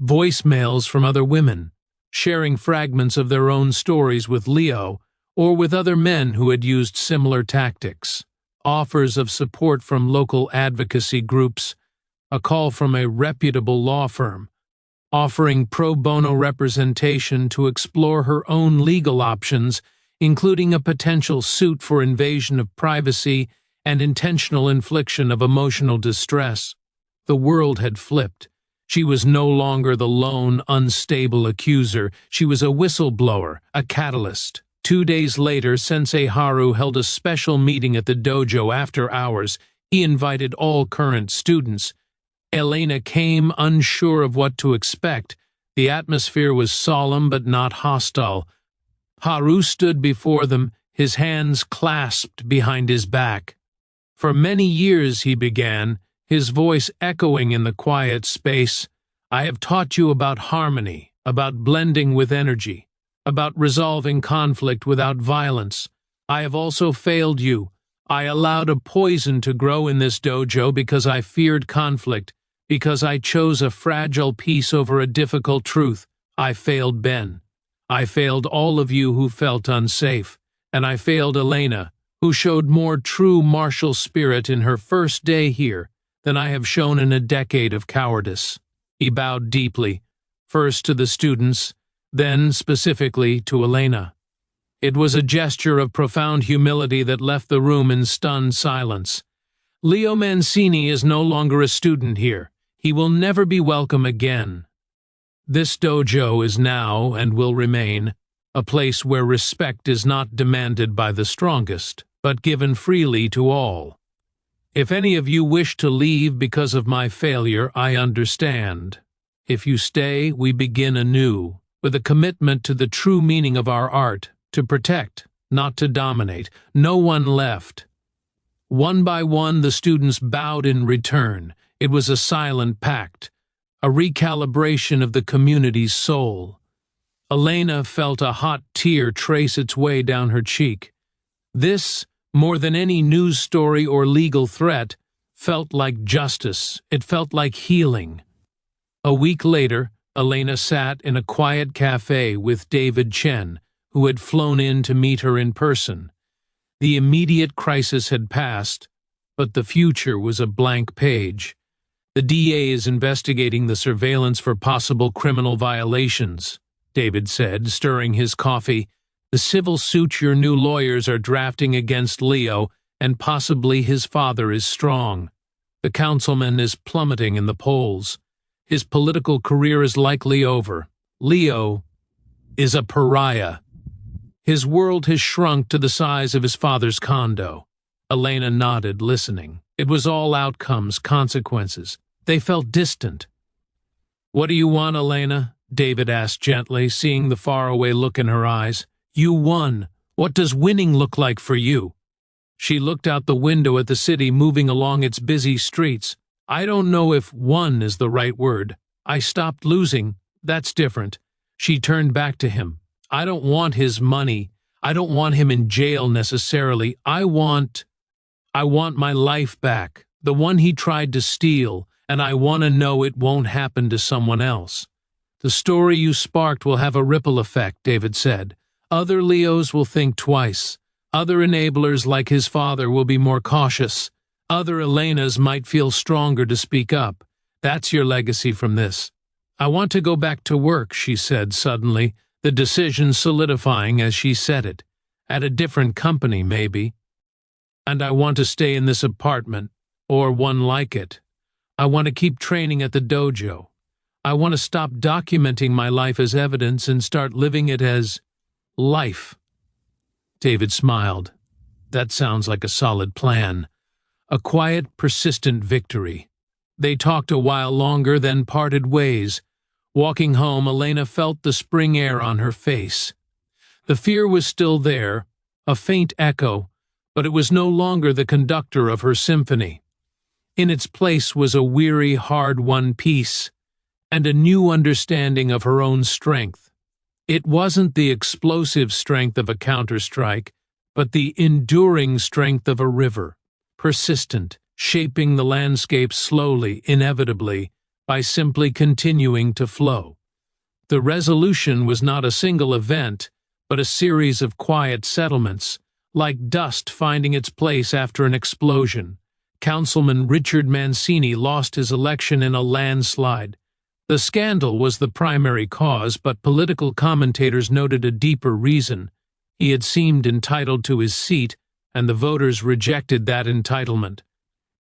Voicemails from other women, sharing fragments of their own stories with Leo, or with other men who had used similar tactics. Offers of support from local advocacy groups, a call from a reputable law firm, offering pro bono representation to explore her own legal options, including a potential suit for invasion of privacy and intentional infliction of emotional distress. The world had flipped. She was no longer the lone, unstable accuser. She was a whistleblower, a catalyst. 2 days later, Sensei Haru held a special meeting at the dojo after hours. He invited all current students. Elena came, unsure of what to expect. The atmosphere was solemn but not hostile. Haru stood before them, his hands clasped behind his back. "For many years," he began, his voice echoing in the quiet space, "I have taught you about harmony, about blending with energy, about resolving conflict without violence. I have also failed you. I allowed a poison to grow in this dojo because I feared conflict, because I chose a fragile peace over a difficult truth. I failed Ben. I failed all of you who felt unsafe, and I failed Elena, who showed more true martial spirit in her first day here than I have shown in a decade of cowardice." He bowed deeply, first to the students, then specifically to Elena. It was a gesture of profound humility that left the room in stunned silence. Leo Mancini is no longer a student here. He will never be welcome again. This dojo is now, and will remain, a place where respect is not demanded by the strongest, but given freely to all. If any of you wish to leave because of my failure, I understand. If you stay, we begin anew, with a commitment to the true meaning of our art, to protect, not to dominate. No one left. One by one, the students bowed in return. It was a silent pact, a recalibration of the community's soul. Elena felt a hot tear trace its way down her cheek. This, more than any news story or legal threat, felt like justice. It felt like healing. A week later, Elena sat in a quiet cafe with David Chen, who had flown in to meet her in person. The immediate crisis had passed, but the future was a blank page. The DA is investigating the surveillance for possible criminal violations, David said, stirring his coffee. The civil suit your new lawyers are drafting against Leo, and possibly his father, is strong. The councilman is plummeting in the polls. His political career is likely over. Leo is a pariah. His world has shrunk to the size of his father's condo. Elena nodded, listening. It was all outcomes, consequences. They felt distant. "What do you want, Elena?" David asked gently, seeing the faraway look in her eyes. "You won. What does winning look like for you?" She looked out the window at the city moving along its busy streets. "I don't know if won is the right word. I stopped losing. That's different." She turned back to him. "I don't want his money. I don't want him in jail necessarily. I want my life back, the one he tried to steal, and I want to know it won't happen to someone else." "The story you sparked will have a ripple effect," David said. "Other Leos will think twice. Other enablers like his father will be more cautious. Other Elenas might feel stronger to speak up. That's your legacy from this." "I want to go back to work," she said suddenly, the decision solidifying as she said it. "At a different company, maybe. And I want to stay in this apartment, or one like it. I want to keep training at the dojo. I want to stop documenting my life as evidence and start living it as life." David smiled. "That sounds like a solid plan. A quiet, persistent victory." They talked a while longer, then parted ways. Walking home, Elena felt the spring air on her face. The fear was still there, a faint echo, but it was no longer the conductor of her symphony. In its place was a weary, hard-won peace, and a new understanding of her own strength. It wasn't the explosive strength of a counterstrike, but the enduring strength of a river, persistent, shaping the landscape slowly, inevitably, by simply continuing to flow. The resolution was not a single event, but a series of quiet settlements, like dust finding its place after an explosion. Councilman Richard Mancini lost his election in a landslide. The scandal was the primary cause, but political commentators noted a deeper reason. He had seemed entitled to his seat, and the voters rejected that entitlement.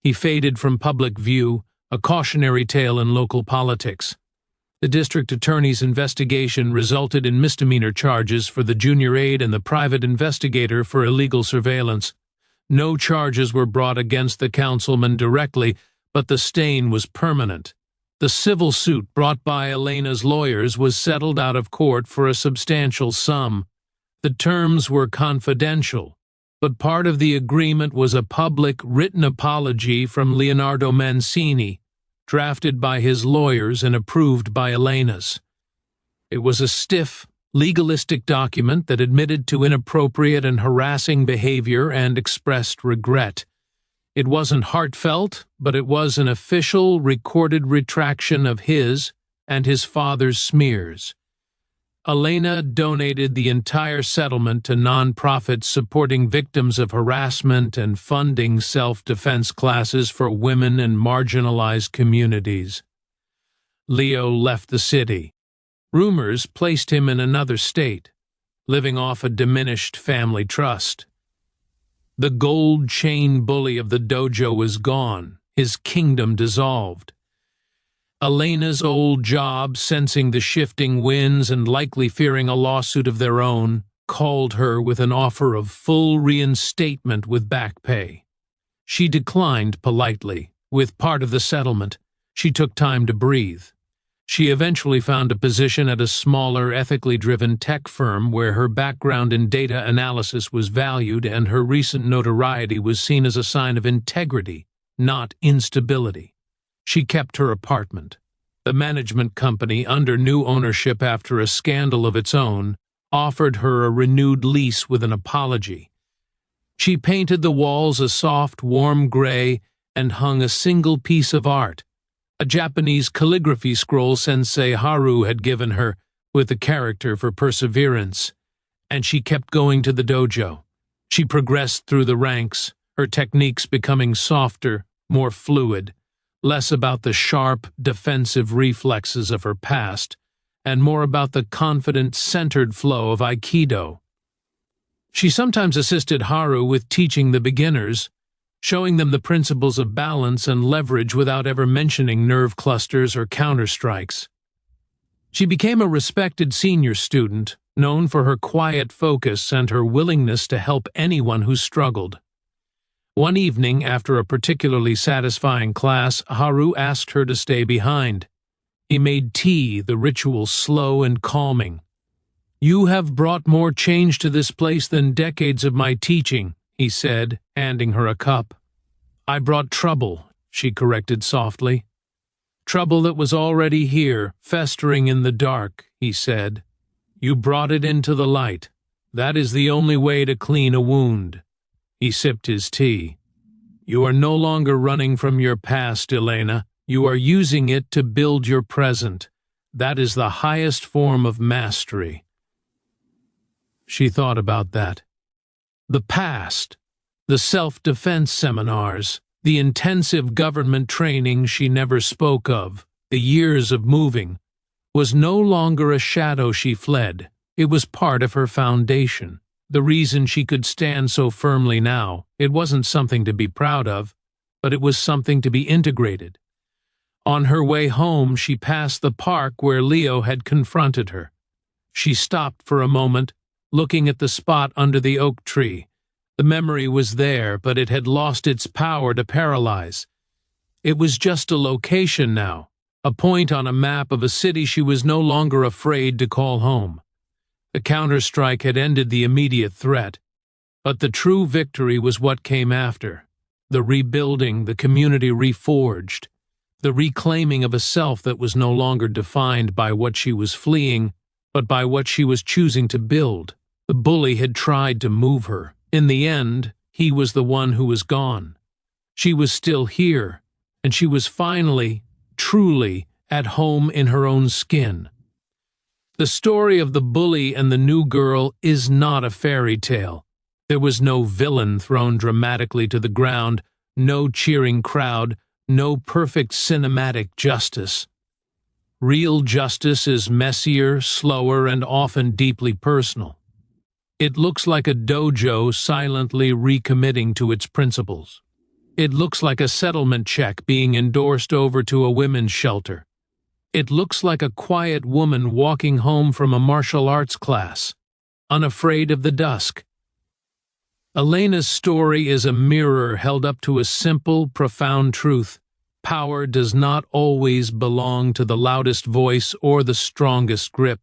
He faded from public view, a cautionary tale in local politics. The district attorney's investigation resulted in misdemeanor charges for the junior aide and the private investigator for illegal surveillance. No charges were brought against the councilman directly, but the stain was permanent. The civil suit brought by Elena's lawyers was settled out of court for a substantial sum. The terms were confidential, but part of the agreement was a public written apology from Leonardo Mancini, drafted by his lawyers and approved by Elena's. It was a stiff, legalistic document that admitted to inappropriate and harassing behavior and expressed regret. It wasn't heartfelt, but it was an official, recorded retraction of his and his father's smears. Elena donated the entire settlement to nonprofits supporting victims of harassment and funding self-defense classes for women and marginalized communities. Leo left the city. Rumors placed him in another state, living off a diminished family trust. The gold chain bully of the dojo was gone, his kingdom dissolved. Elena's old job, sensing the shifting winds and likely fearing a lawsuit of their own, called her with an offer of full reinstatement with back pay. She declined politely. With part of the settlement, she took time to breathe. She eventually found a position at a smaller, ethically driven tech firm where her background in data analysis was valued and her recent notoriety was seen as a sign of integrity, not instability. She kept her apartment. The management company, under new ownership after a scandal of its own, offered her a renewed lease with an apology. She painted the walls a soft, warm gray and hung a single piece of art, a Japanese calligraphy scroll Sensei Haru had given her with a character for perseverance. And she kept going to the dojo. She progressed through the ranks, her techniques becoming softer, more fluid, less about the sharp, defensive reflexes of her past, and more about the confident, centered flow of Aikido. She sometimes assisted Haru with teaching the beginners, showing them the principles of balance and leverage without ever mentioning nerve clusters or counterstrikes. She became a respected senior student, known for her quiet focus and her willingness to help anyone who struggled. One evening, after a particularly satisfying class, Haru asked her to stay behind. He made tea, the ritual slow and calming. "You have brought more change to this place than decades of my teaching," he said, handing her a cup. "I brought trouble," she corrected softly. "Trouble that was already here, festering in the dark," he said. "You brought it into the light. That is the only way to clean a wound." He sipped his tea. "You are no longer running from your past, Elena. You are using it to build your present. That is the highest form of mastery." She thought about that. The past, the self-defense seminars, the intensive government training she never spoke of, the years of moving, was no longer a shadow she fled. It was part of her foundation. The reason she could stand so firmly now, it wasn't something to be proud of, but it was something to be integrated. On her way home, she passed the park where Leo had confronted her. She stopped for a moment, looking at the spot under the oak tree. The memory was there, but it had lost its power to paralyze. It was just a location now, a point on a map of a city she was no longer afraid to call home. The counterstrike had ended the immediate threat, but the true victory was what came after. The rebuilding, the community reforged, the reclaiming of a self that was no longer defined by what she was fleeing, but by what she was choosing to build. The bully had tried to move her. In the end, he was the one who was gone. She was still here, and she was finally, truly, at home in her own skin. The story of the bully and the new girl is not a fairy tale. There was no villain thrown dramatically to the ground, no cheering crowd, no perfect cinematic justice. Real justice is messier, slower, and often deeply personal. It looks like a dojo silently recommitting to its principles. It looks like a settlement check being endorsed over to a women's shelter. It looks like a quiet woman walking home from a martial arts class, unafraid of the dusk. Elena's story is a mirror held up to a simple, profound truth. Power does not always belong to the loudest voice or the strongest grip.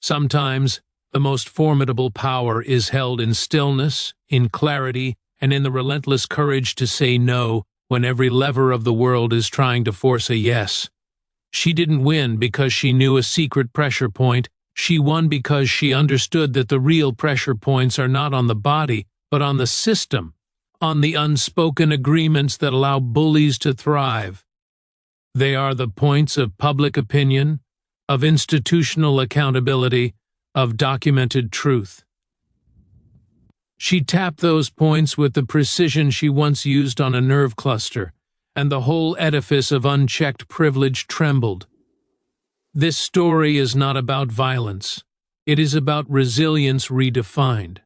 Sometimes, the most formidable power is held in stillness, in clarity, and in the relentless courage to say no when every lever of the world is trying to force a yes. She didn't win because she knew a secret pressure point. She won because she understood that the real pressure points are not on the body, but on the system, on the unspoken agreements that allow bullies to thrive. They are the points of public opinion, of institutional accountability, of documented truth. She tapped those points with the precision she once used on a nerve cluster, and the whole edifice of unchecked privilege trembled. This story is not about violence. It is about resilience redefined.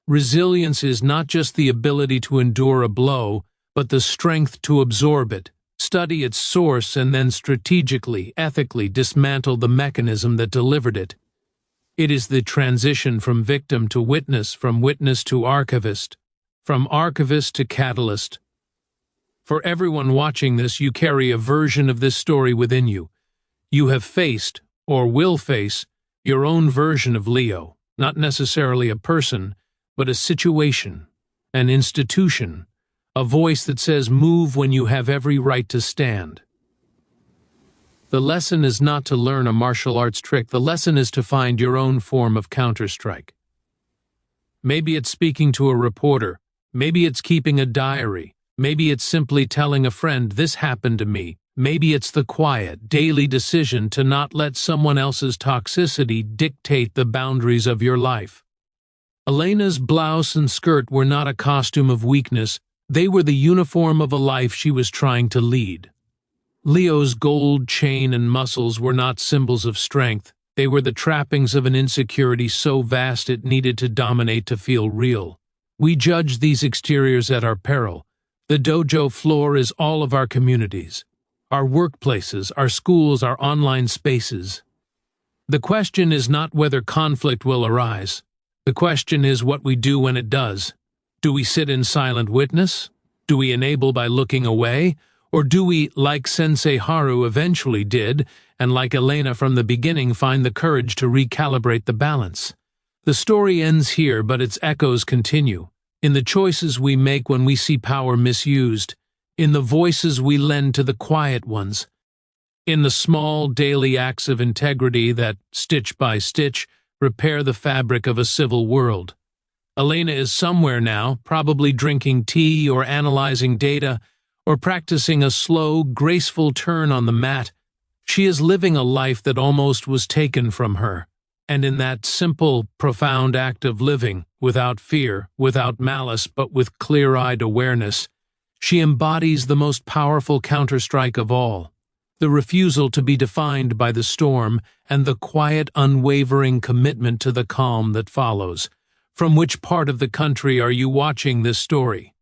Resilience is not just the ability to endure a blow, but the strength to absorb it, study its source, and then strategically, ethically dismantle the mechanism that delivered it. It is the transition from victim to witness, from witness to archivist, from archivist to catalyst. For everyone watching this, you carry a version of this story within you. You have faced, or will face, your own version of Leo, not necessarily a person, but a situation, an institution, a voice that says move when you have every right to stand. The lesson is not to learn a martial arts trick. The lesson is to find your own form of Counterstrike. Maybe it's speaking to a reporter. Maybe it's keeping a diary. Maybe it's simply telling a friend, this happened to me. Maybe it's the quiet, daily decision to not let someone else's toxicity dictate the boundaries of your life. Elena's blouse and skirt were not a costume of weakness. They were the uniform of a life she was trying to lead. Leo's gold chain and muscles were not symbols of strength. They were the trappings of an insecurity so vast it needed to dominate to feel real. We judge these exteriors at our peril. The dojo floor is all of our communities, our workplaces, our schools, our online spaces. The question is not whether conflict will arise. The question is what we do when it does. Do we sit in silent witness? Do we enable by looking away? Or do we, like Sensei Haru eventually did, and like Elena from the beginning, find the courage to recalibrate the balance? The story ends here, but its echoes continue. In the choices we make when we see power misused, in the voices we lend to the quiet ones, in the small daily acts of integrity that, stitch by stitch, repair the fabric of a civil world. Elena is somewhere now, probably drinking tea or analyzing data, or practicing a slow, graceful turn on the mat. She is living a life that almost was taken from her. And in that simple, profound act of living, without fear, without malice, but with clear-eyed awareness, she embodies the most powerful counterstrike of all, the refusal to be defined by the storm and the quiet, unwavering commitment to the calm that follows. From which part of the country are you watching this story?